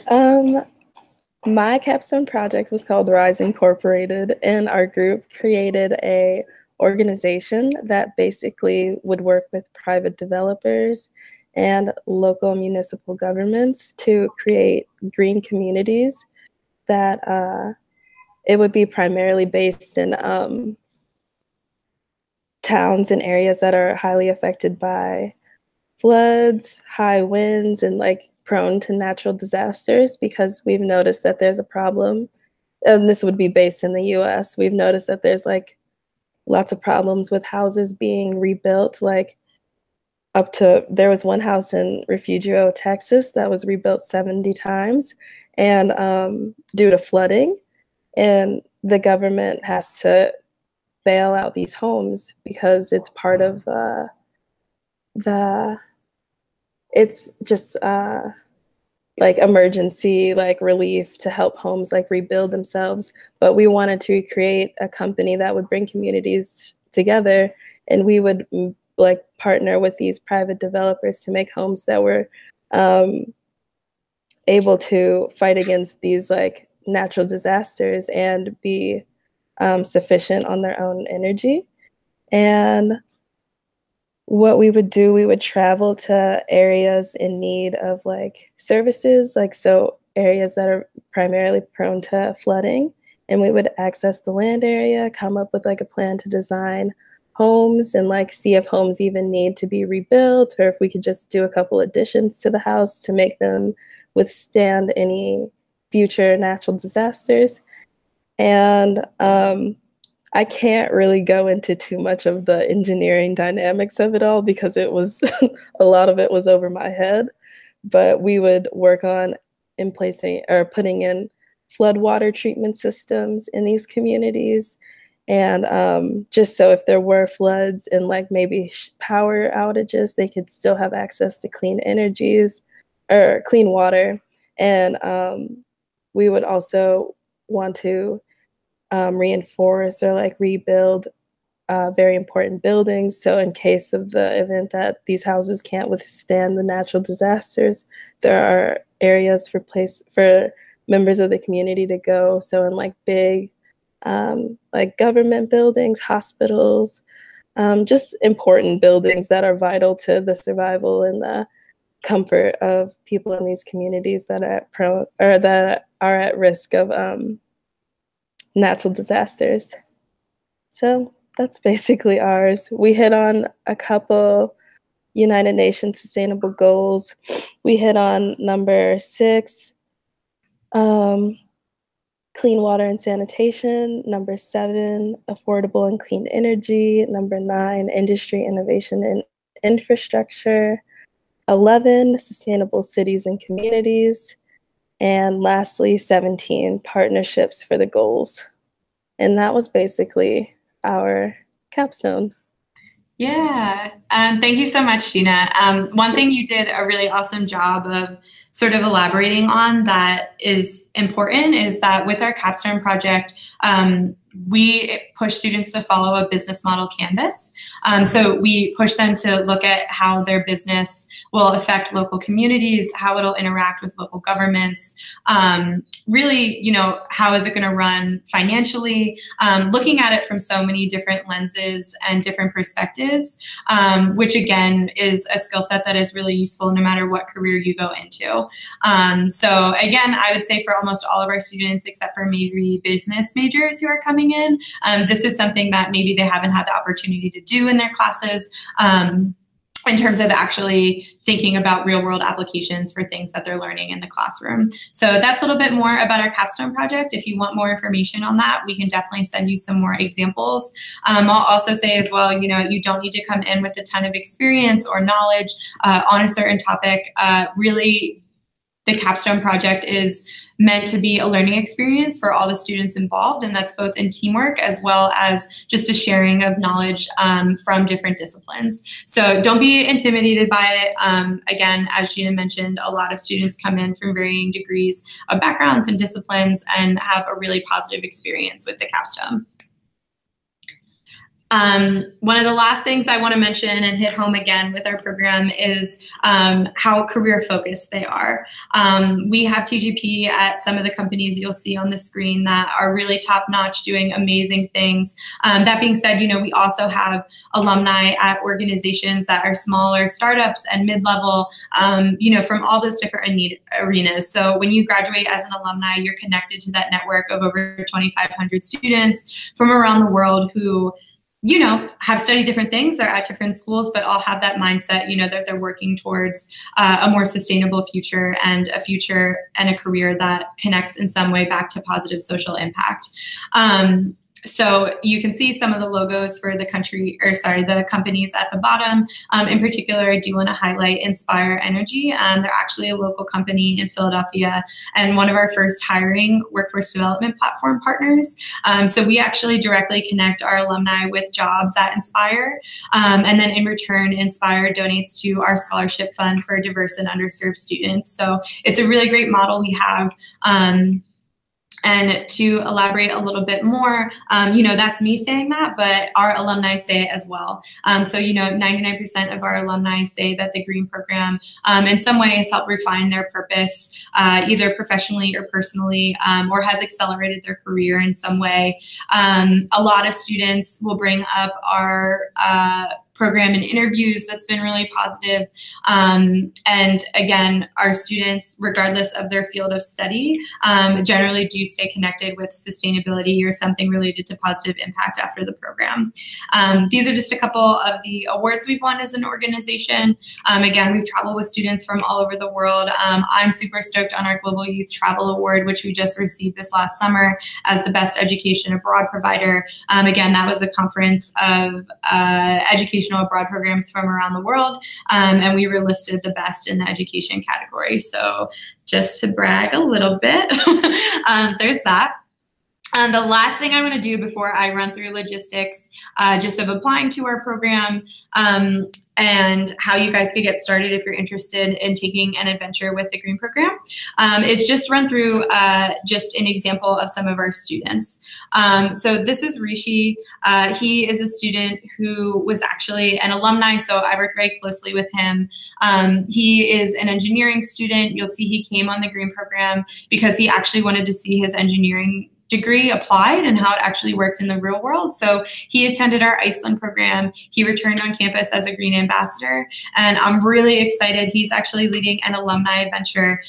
My capstone project was called Rise Incorporated, and our group created a organization that basically would work with private developers and local municipal governments to create green communities that it would be primarily based in towns and areas that are highly affected by floods, high winds, and prone to natural disasters, because we've noticed that there's a problem, and this would be based in the US. We've noticed that there's lots of problems with houses being rebuilt, like there was one house in Refugio, Texas that was rebuilt 70 times and due to flooding, and the government has to bail out these homes because it's part of it's just like emergency like relief to help homes like rebuild themselves. But we wanted to create a company that would bring communities together, and we would like partner with these private developers to make homes that were able to fight against these like natural disasters and be sufficient on their own energy. And what we would do, we would travel to areas in need of like services, like so areas that are primarily prone to flooding, and we would access the land area, come up with like a plan to design homes and like see if homes even need to be rebuilt or if we could just do a couple additions to the house to make them withstand any future natural disasters. And I can't really go into too much of the engineering dynamics of it all because it was a lot of it was over my head, but we would work on putting in floodwater treatment systems in these communities. And just so if there were floods and like maybe power outages, they could still have access to clean energies or clean water. And we would also want to reinforce or like rebuild very important buildings. So in case of the event that these houses can't withstand the natural disasters, there are areas for members of the community to go. So in like big like government buildings, hospitals, just important buildings that are vital to the survival and the comfort of people in these communities that are at risk of natural disasters. So that's basically ours. We hit on a couple United Nations Sustainable Goals. We hit on number 6, clean water and sanitation. Number 7, affordable and clean energy. Number 9, industry, innovation, and infrastructure. 11, sustainable cities and communities. And lastly, 17, partnerships for the goals. And that was basically our capstone. Yeah, thank you so much, Gina. One thing you did a really awesome job of sort of elaborating on that is important is that with our capstone project, we push students to follow a business model canvas. So we push them to look at how their business will affect local communities, how it'll interact with local governments, really, you know, how is it going to run financially, looking at it from so many different lenses and different perspectives, which again is a skill set that is really useful no matter what career you go into. So again, I would say for almost all of our students, except for maybe business majors who are coming in, this is something that maybe they haven't had the opportunity to do in their classes. In terms of actually thinking about real world applications for things that they're learning in the classroom. So that's a little bit more about our capstone project. If you want more information on that, we can definitely send you some more examples. I'll also say as well, you know, you don't need to come in with a ton of experience or knowledge on a certain topic. Really, the capstone project is meant to be a learning experience for all the students involved, and that's both in teamwork as well as just a sharing of knowledge from different disciplines. So don't be intimidated by it. Again, as Gina mentioned, a lot of students come in from varying degrees of backgrounds and disciplines and have a really positive experience with the capstone. One of the last things I want to mention and hit home again with our program is how career focused they are. We have TGP at some of the companies you'll see on the screen that are really top notch, doing amazing things. That being said, you know, we also have alumni at organizations that are smaller startups and mid-level, you know, from all those different arenas. So when you graduate as an alumni, you're connected to that network of over 2,500 students from around the world who, you know, have studied different things, they're at different schools, but all have that mindset, you know, that they're working towards a more sustainable future and a career that connects in some way back to positive social impact. So you can see some of the logos for the the companies at the bottom. In particular, I do want to highlight Inspire Energy. They're actually a local company in Philadelphia and one of our first hiring workforce development platform partners. So we actually directly connect our alumni with jobs at Inspire. And then in return, Inspire donates to our scholarship fund for diverse and underserved students. So it's a really great model we have. And to elaborate a little bit more, that's me saying that, but our alumni say it as well. So 99% of our alumni say that the Green Program in some ways helped refine their purpose, either professionally or personally, or has accelerated their career in some way. A lot of students will bring up our program in interviews. That's been really positive. And again, our students, regardless of their field of study, generally do stay connected with sustainability or something related to positive impact after the program. These are just a couple of the awards we've won as an organization. Again, we've traveled with students from all over the world. I'm super stoked on our Global Youth Travel Award, which we just received this last summer as the Best Education Abroad Provider. Again, that was a conference of educational abroad programs from around the world, and we were listed the best in the education category. So just to brag a little bit, there's that. The last thing I'm going to do before I run through logistics just of applying to our program and how you guys could get started if you're interested in taking an adventure with the Green Program is just run through just an example of some of our students. So this is Rishi. He is a student who was actually an alumni, so I worked very closely with him. He is an engineering student. You'll see he came on the Green Program because he actually wanted to see his engineering degree applied and how it actually worked in the real world. So he attended our Iceland program. He returned on campus as a Green Ambassador, and I'm really excited. He's actually leading an Alumni Adventure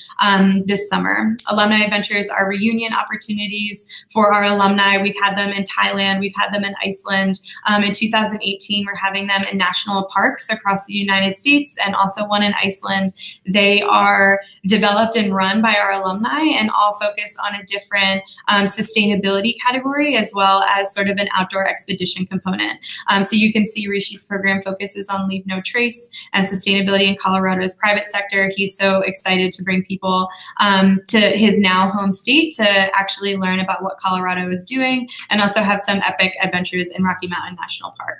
this summer. Alumni Adventures are reunion opportunities for our alumni. We've had them in Thailand. We've had them in Iceland. In 2018, we're having them in national parks across the United States and also one in Iceland. They are developed and run by our alumni and all focus on a different sustainability category as well as sort of an outdoor expedition component. So you can see Rishi's program focuses on Leave No Trace and sustainability in Colorado's private sector. He's so excited to bring people to his now home state to actually learn about what Colorado is doing and also have some epic adventures in Rocky Mountain National Park.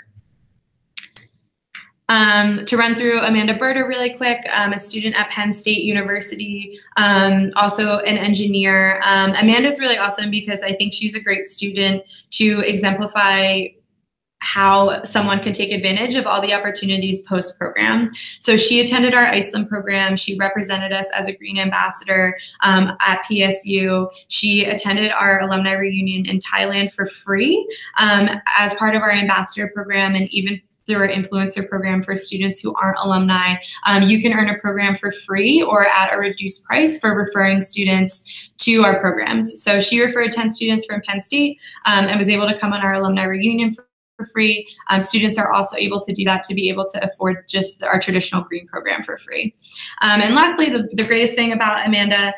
To run through Amanda Burt really quick, a student at Penn State University, also an engineer. Amanda's really awesome because I think she's a great student to exemplify how someone can take advantage of all the opportunities post-program. So she attended our Iceland program. She represented us as a Green Ambassador at PSU. She attended our alumni reunion in Thailand for free as part of our ambassador program, and even through our influencer program for students who aren't alumni. You can earn a program for free or at a reduced price for referring students to our programs. So she referred 10 students from Penn State and was able to come on our alumni reunion for free. Students are also able to do that to be able to afford just our traditional Green Program for free. And lastly, the greatest thing about Amanda,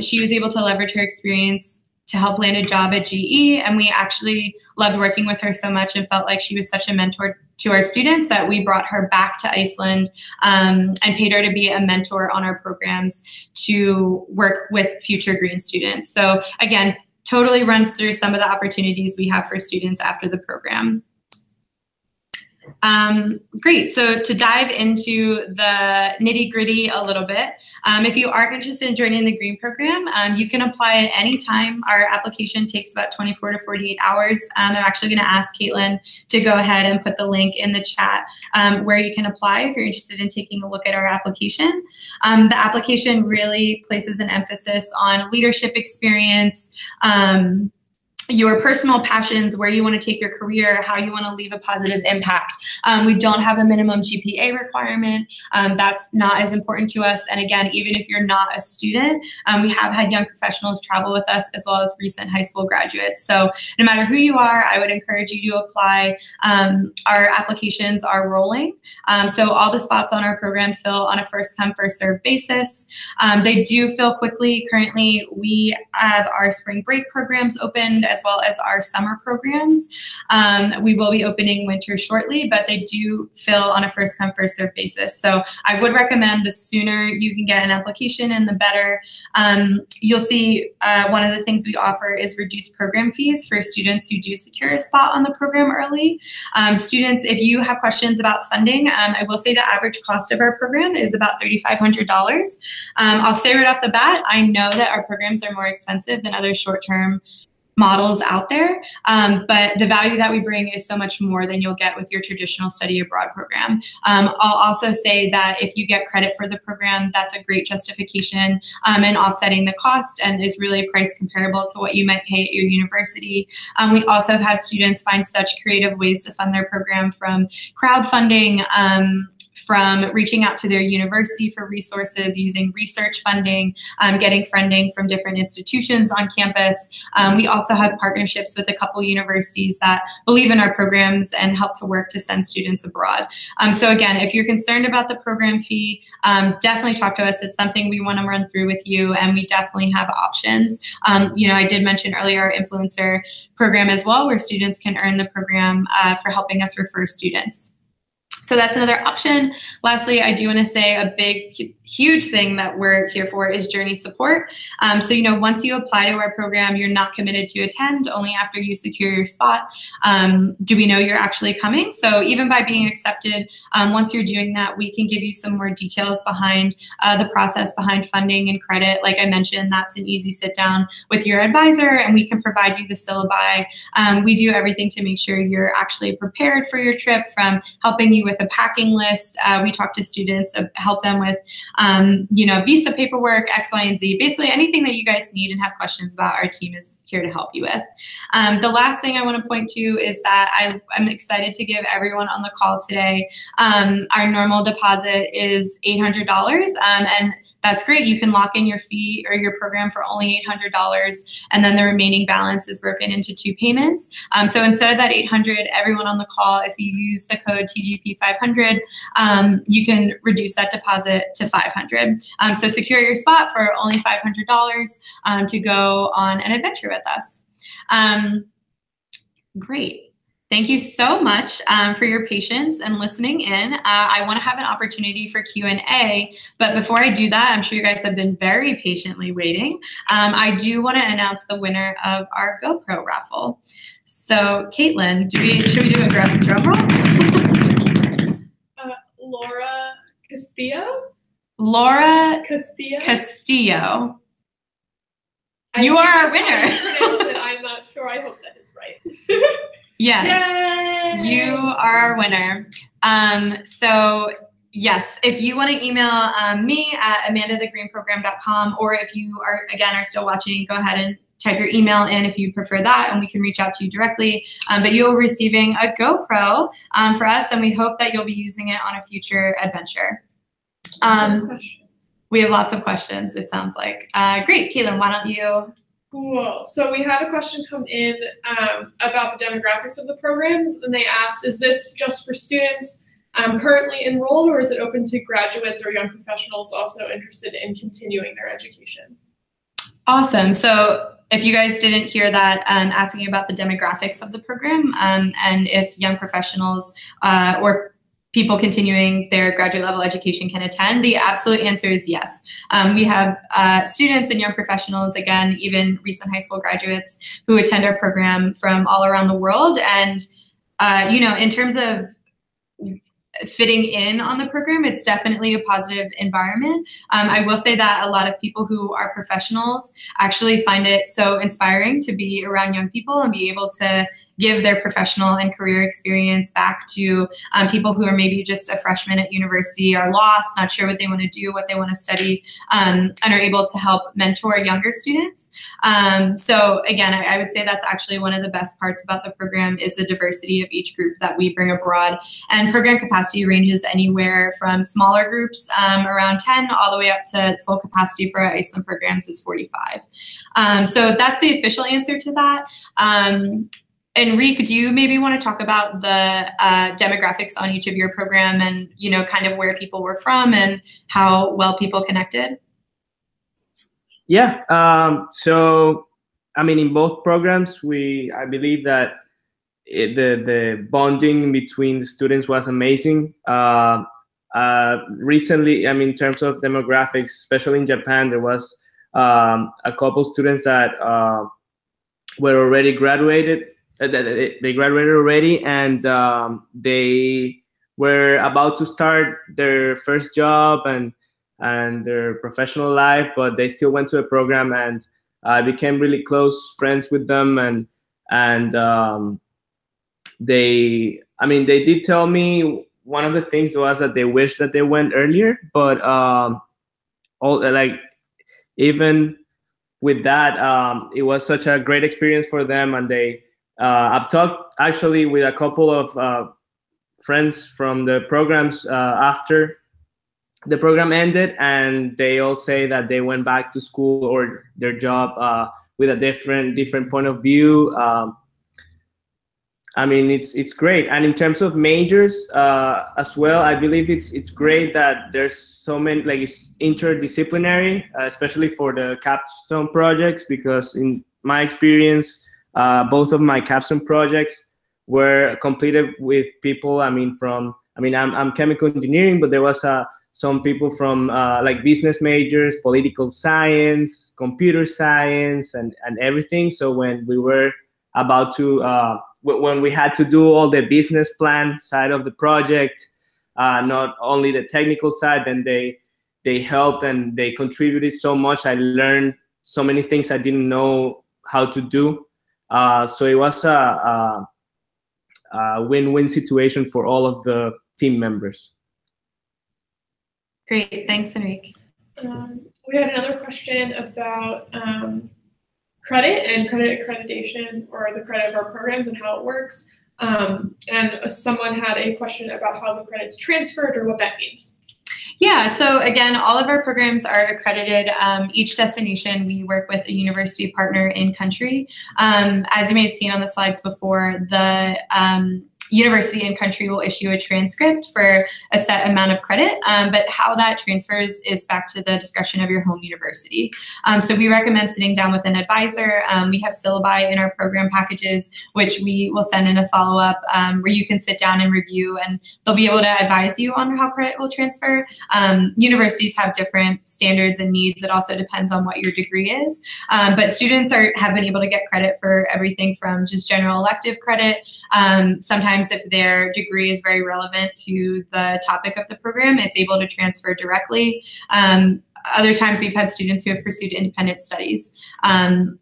she was able to leverage her experience to help land a job at GE, and we actually loved working with her so much and felt like she was such a mentor to our students that we brought her back to Iceland and paid her to be a mentor on our programs to work with future Green students. So again, totally runs through some of the opportunities we have for students after the program. Great, so to dive into the nitty-gritty a little bit, if you are interested in joining the Green Program, you can apply at any time. Our application takes about 24 to 48 hours. I'm actually going to ask Caitlin to go ahead and put the link in the chat where you can apply if you're interested in taking a look at our application. The application really places an emphasis on leadership experience, your personal passions, where you want to take your career, how you want to leave a positive impact. We don't have a minimum GPA requirement. That's not as important to us. And again, even if you're not a student, we have had young professionals travel with us as well as recent high school graduates. So no matter who you are, I would encourage you to apply. Our applications are rolling. So all the spots on our program fill on a first come, first served basis. They do fill quickly. Currently, we have our spring break programs opened as as well as our summer programs. We will be opening winter shortly, but they do fill on a first come, first served basis. So I would recommend the sooner you can get an application in, the better. You'll see one of the things we offer is reduced program fees for students who do secure a spot on the program early. Students, if you have questions about funding, I will say the average cost of our program is about $3,500. I'll say right off the bat, I know that our programs are more expensive than other short-term models out there, but the value that we bring is so much more than you'll get with your traditional study abroad program. I'll also say that if you get credit for the program, that's a great justification in offsetting the cost and is really price comparable to what you might pay at your university. We also have had students find such creative ways to fund their program, from crowdfunding, from reaching out to their university for resources, using research funding, getting funding from different institutions on campus. We also have partnerships with a couple universities that believe in our programs and help to work to send students abroad. So again, if you're concerned about the program fee, definitely talk to us. It's something we want to run through with you, and we definitely have options. You know, I did mention earlier our influencer program as well, where students can earn the program for helping us refer students. So that's another option. Lastly, I do want to say a big, huge thing that we're here for is journey support. So, you know, once you apply to our program, you're not committed to attend, only after you secure your spot. Do we know you're actually coming? So even by being accepted, once you're doing that, we can give you some more details behind the process behind funding and credit. Like I mentioned, that's an easy sit down with your advisor, and we can provide you the syllabi. We do everything to make sure you're actually prepared for your trip, from helping you with a packing list. We talk to students, help them with, you know, visa paperwork, X, Y, and Z. Basically anything that you guys need and have questions about, our team is here to help you with. The last thing I want to point to is that I'm excited to give everyone on the call today. Our normal deposit is $800, and that's great. You can lock in your fee or your program for only $800, and then the remaining balance is broken into 2 payments. So instead of that $800, everyone on the call, if you use the code TGP500, you can reduce that deposit to $500. So secure your spot for only $500 to go on an adventure with us. Great. Thank you so much for your patience and listening in. I want to have an opportunity for Q&A, but before I do that, I'm sure you guys have been very patiently waiting. I do want to announce the winner of our GoPro raffle. So, Caitlin, should we do a drum roll? Laura Castillo? Laura Castillo? Castillo. You are our winner. I'm not sure. I hope that is right. Yes, Yay! you are our winner. So yes, if you want to email me at amandathegreenprogram.com, or if you are still watching, go ahead and type your email in if you prefer that, and we can reach out to you directly. But you'll be receiving a GoPro for us, and we hope that you'll be using it on a future adventure. We have lots of questions, it sounds like. Great, Caitlin, why don't you? Cool. So we had a question come in about the demographics of the programs, and they asked, is this just for students currently enrolled, or is it open to graduates or young professionals also interested in continuing their education? Awesome. So if you guys didn't hear that, asking about the demographics of the program, and if young professionals or people continuing their graduate level education can attend, the absolute answer is yes. We have students and young professionals, again, even recent high school graduates, who attend our program from all around the world. And, you know, in terms of fitting in on the program, it's definitely a positive environment. I will say that a lot of people who are professionals actually find it so inspiring to be around young people and be able to give their professional and career experience back to people who are maybe just a freshman at university, are lost, not sure what they want to do, what they want to study, and are able to help mentor younger students. So again, I would say that's actually one of the best parts about the program, is the diversity of each group that we bring abroad. And program capacity ranges anywhere from smaller groups, around 10, all the way up to full capacity for our Iceland programs is 45. So that's the official answer to that. Enrique, do you maybe want to talk about the demographics on each of your program, and, you know, kind of where people were from and how well people connected? Yeah. So I mean, in both programs, I believe that the bonding between the students was amazing. Recently, I mean, in terms of demographics, especially in Japan, there was a couple students that were already graduated. They graduated already, and they were about to start their first job and their professional life, but they still went to a program, and I became really close friends with them, and they did tell me one of the things was that they wished that they went earlier, but even with that, it was such a great experience for them, and I've talked actually with a couple of friends from the programs after the program ended, and they all say that they went back to school or their job with a different point of view. I mean, it's great. And in terms of majors as well, I believe it's great that there's so many, like, it's interdisciplinary, especially for the Capstone projects, because in my experience, both of my Capstone projects were completed with people. I'm chemical engineering, but there was some people from like business majors, political science, computer science, and everything. So when we were about to when we had to do all the business plan side of the project, not only the technical side, then they helped and they contributed so much. I learned so many things I didn't know how to do. So it was a win-win situation for all of the team members. Great, thanks, Enrique. We had another question about credit and credit accreditation, or the credit of our programs and how it works. And someone had a question about how the credit's transferred or what that means. Yeah, so again, all of our programs are accredited. Each destination, we work with a university partner in country. As you may have seen on the slides before, the university in country will issue a transcript for a set amount of credit, but how that transfers is back to the discretion of your home university. So we recommend sitting down with an advisor. We have syllabi in our program packages, which we will send in a follow-up where you can sit down and review, and they'll be able to advise you on how credit will transfer. Universities have different standards and needs. It also depends on what your degree is. But students have been able to get credit for everything from just general elective credit. Sometimes if their degree is very relevant to the topic of the program, it's able to transfer directly. Other times we've had students who have pursued independent studies,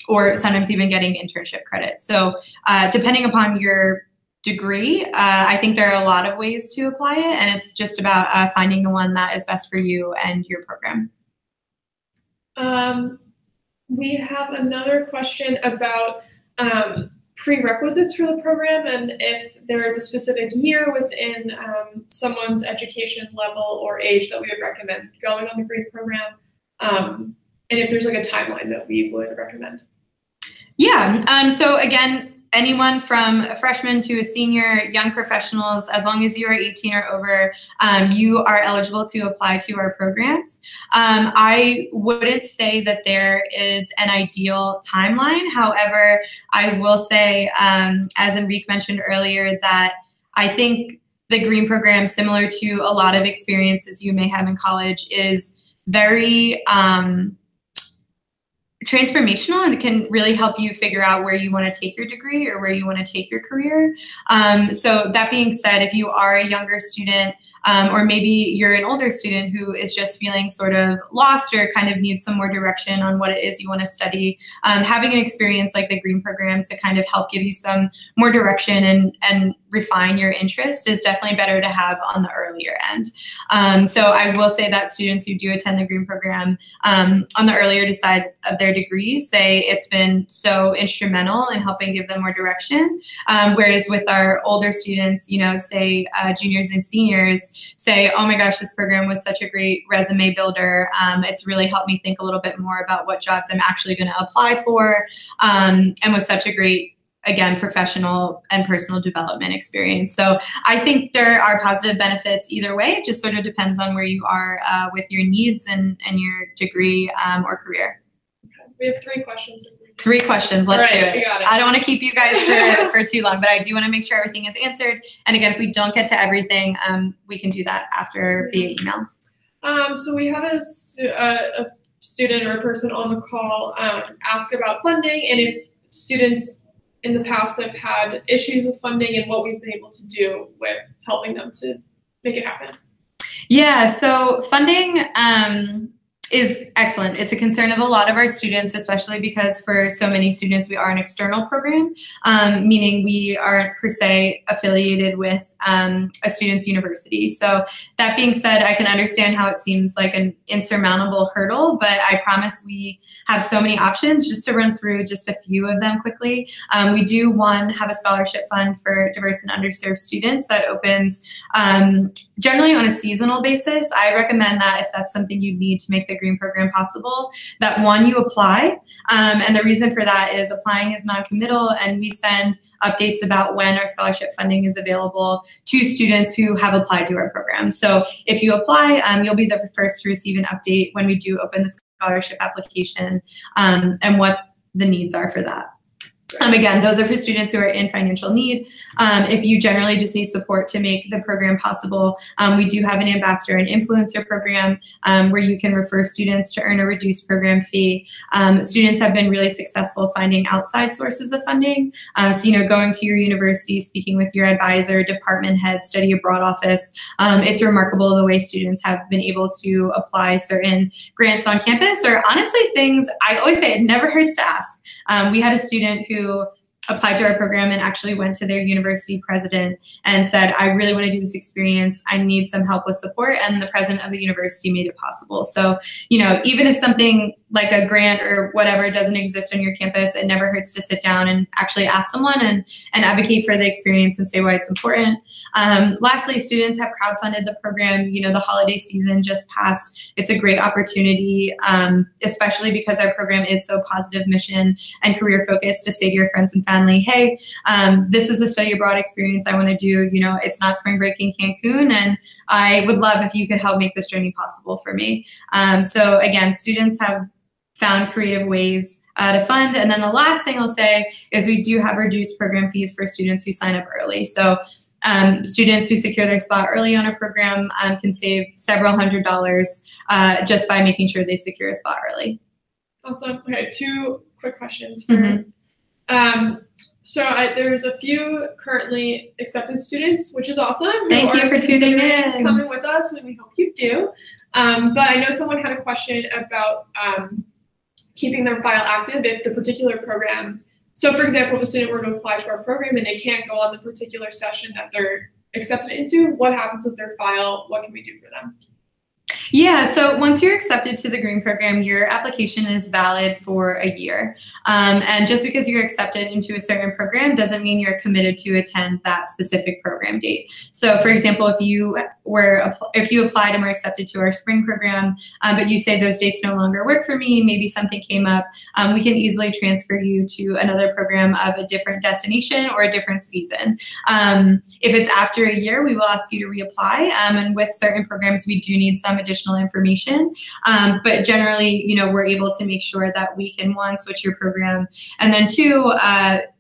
or sometimes even getting internship credit. So depending upon your degree, I think there are a lot of ways to apply it, and it's just about finding the one that is best for you and your program. We have another question about prerequisites for the program, and if there is a specific year within someone's education level or age that we would recommend going on the green program, and if there's like a timeline that we would recommend. Yeah, so again, anyone from a freshman to a senior, young professionals, as long as you are 18 or over, you are eligible to apply to our programs. I wouldn't say that there is an ideal timeline. However, I will say, as Enrique mentioned earlier, that I think the green program, similar to a lot of experiences you may have in college, is very transformational, and it can really help you figure out where you want to take your degree or where you want to take your career. So that being said, if you are a younger student, or maybe you're an older student who is just feeling sort of lost or kind of needs some more direction on what it is you want to study, having an experience like the green program to kind of help give you some more direction and refine your interest is definitely better to have on the earlier end. So I will say that students who do attend the green program on the earlier side of their degrees say it's been so instrumental in helping give them more direction. Whereas with our older students, you know, say juniors and seniors, say, oh my gosh, this program was such a great resume builder. It's really helped me think a little bit more about what jobs I'm actually going to apply for, and was such a great, again, professional and personal development experience. So I think there are positive benefits either way. It just sort of depends on where you are with your needs and your degree or career. Okay. We have 3 questions. 3 questions. Let's do it. You got it. I don't want to keep you guys for too long, but I do want to make sure everything is answered. And again, if we don't get to everything, we can do that after via email. So we had a student or a person on the call ask about funding, and if students in the past have had issues with funding and what we've been able to do with helping them to make it happen. Yeah, so funding is excellent. It's a concern of a lot of our students, especially because for so many students, we are an external program, meaning we aren't per se affiliated with a student's university. So that being said, I can understand how it seems like an insurmountable hurdle, but I promise we have so many options. Just to run through just a few of them quickly. We do, one, have a scholarship fund for diverse and underserved students that opens generally on a seasonal basis. I recommend that if that's something you need to make the Green Program possible, that one, you apply. And the reason for that is applying is non-committal, and we send updates about when our scholarship funding is available to students who have applied to our program. So if you apply, you'll be the first to receive an update when we do open the scholarship application and what the needs are for that. Again, those are for students who are in financial need. If you generally just need support to make the program possible, we do have an ambassador and influencer program where you can refer students to earn a reduced program fee. Students have been really successful finding outside sources of funding. So, going to your university, speaking with your advisor, department head, study abroad office. It's remarkable the way students have been able to apply certain grants on campus, or honestly things, I always say it never hurts to ask. We had a student who applied to our program and actually went to their university president and said, I really want to do this experience. I need some help with support. And the president of the university made it possible. So, even if something like a grant or whatever doesn't exist on your campus, it never hurts to sit down and actually ask someone and advocate for the experience and say why it's important. Lastly, students have crowdfunded the program. The holiday season just passed. It's a great opportunity, especially because our program is so positive mission and career focused, to say to your friends and family, hey, this is a study abroad experience I want to do. It's not spring break in Cancun, and I would love if you could help make this journey possible for me. So again, students have found creative ways to fund. And then the last thing I'll say is we do have reduced program fees for students who sign up early. So students who secure their spot early on a program can save several $100s just by making sure they secure a spot early. Awesome. Okay, 2 quick questions. So there's a few currently accepted students, which is awesome. Thank you for tuning in. Coming with us, and we hope you do. But I know someone had a question about keeping their file active if the particular program. So for example, if a student were to apply to our program and they can't go on the particular session that they're accepted into, what happens with their file? What can we do for them? Yeah, so once you're accepted to the Green Program, your application is valid for a year. And just because you're accepted into a certain program doesn't mean you're committed to attend that specific program date. So for example, if you applied and were accepted to our spring program, but you say those dates no longer work for me, maybe something came up, we can easily transfer you to another program of a different destination or a different season. If it's after a year, we will ask you to reapply. And with certain programs, we do need some additional information. But generally, we're able to make sure that we can, 1, switch your program, and then 2,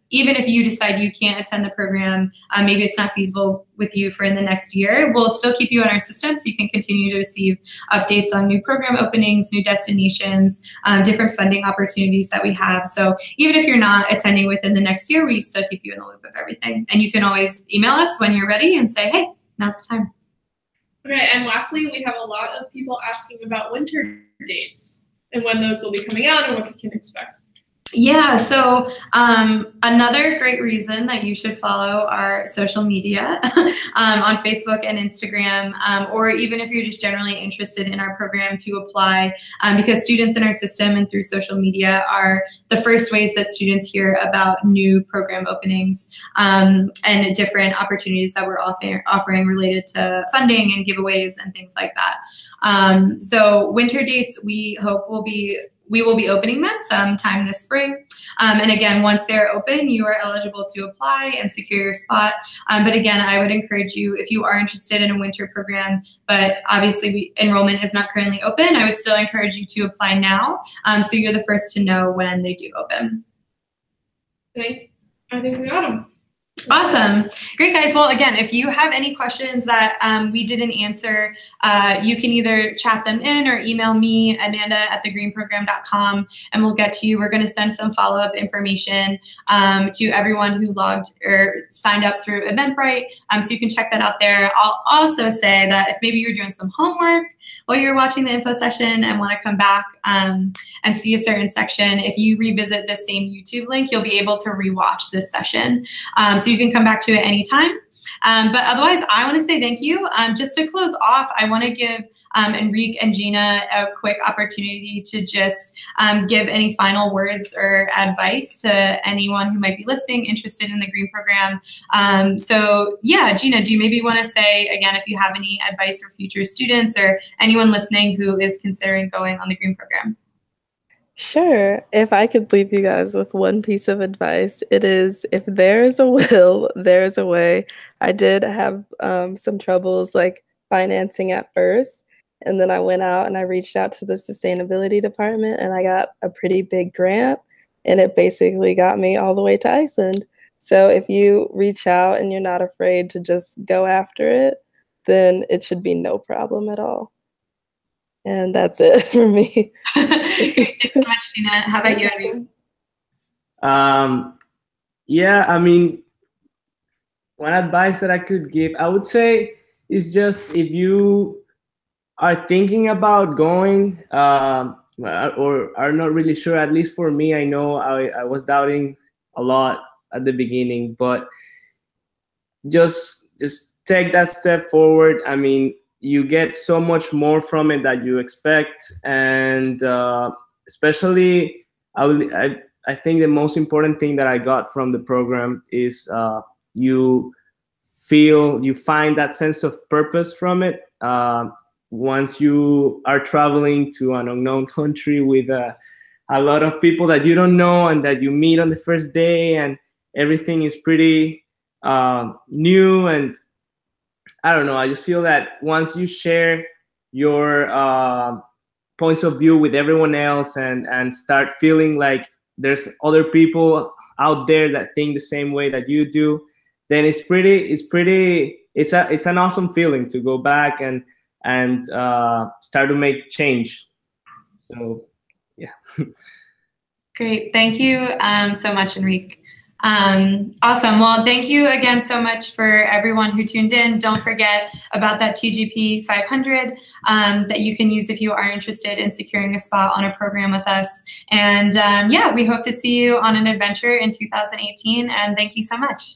even if you decide you can't attend the program, maybe it's not feasible with you for in the next year, we'll still keep you in our system so you can continue to receive updates on new program openings, new destinations, different funding opportunities that we have. So even if you're not attending within the next year, we still keep you in the loop of everything. And you can always email us when you're ready and say, hey, now's the time. Okay, and lastly, we have a lot of people asking about winter dates and when those will be coming out and what we can expect. Yeah, so another great reason that you should follow our social media on Facebook and Instagram, or even if you're just generally interested in our program, to apply, because students in our system and through social media are the first ways that students hear about new program openings and different opportunities that we're offering related to funding and giveaways and things like that. So winter dates, we hope we will be opening them sometime this spring. And again, once they're open, you are eligible to apply and secure your spot. But again, I would encourage you, if you are interested in a winter program, but obviously enrollment is not currently open, I would still encourage you to apply now so you're the first to know when they do open. I think we got them. Awesome. Great, guys. Well, again, if you have any questions that we didn't answer, you can either chat them in or email me, amanda@thegreenprogram.com, and we'll get to you. We're going to send some follow-up information to everyone who logged or signed up through Eventbrite, so you can check that out there. I'll also say that if maybe you're doing some homework while you're watching the info session and want to come back and see a certain section, if you revisit the same YouTube link, you'll be able to rewatch this session. So you can come back to it anytime. But otherwise, I want to say thank you. Just to close off, I want to give Enrique and Gina a quick opportunity to just give any final words or advice to anyone who might be listening, interested in the Green Program. So yeah, Gina, do you maybe want to say, again, if you have any advice for future students or anyone listening who is considering going on the Green Program? Sure. If I could leave you guys with one piece of advice, it is if there is a will, there is a way. I did have some troubles like financing at first, and then I went out and I reached out to the sustainability department and I got a pretty big grant, and it basically got me all the way to Iceland. So if you reach out and you're not afraid to just go after it, then it should be no problem at all. And that's it for me. Great, thanks so much, Gina. How about you, Enrique? Yeah, I mean, one advice that I could give, I would say, is just if you are thinking about going or are not really sure, at least for me, I know I was doubting a lot at the beginning, but just take that step forward. I mean, you get so much more from it that you expect, and especially I think the most important thing that I got from the program is you find that sense of purpose from it once you are traveling to an unknown country with a lot of people that you don't know and that you meet on the first day, and everything is pretty new. And I don't know, I just feel that once you share your points of view with everyone else and start feeling like there's other people out there that think the same way that you do, then it's an awesome feeling to go back and start to make change. So yeah. Great, thank you so much, Enrique. Awesome. Well, thank you again so much for everyone who tuned in. Don't forget about that TGP 500 that you can use if you are interested in securing a spot on a program with us. And yeah, we hope to see you on an adventure in 2018. And thank you so much.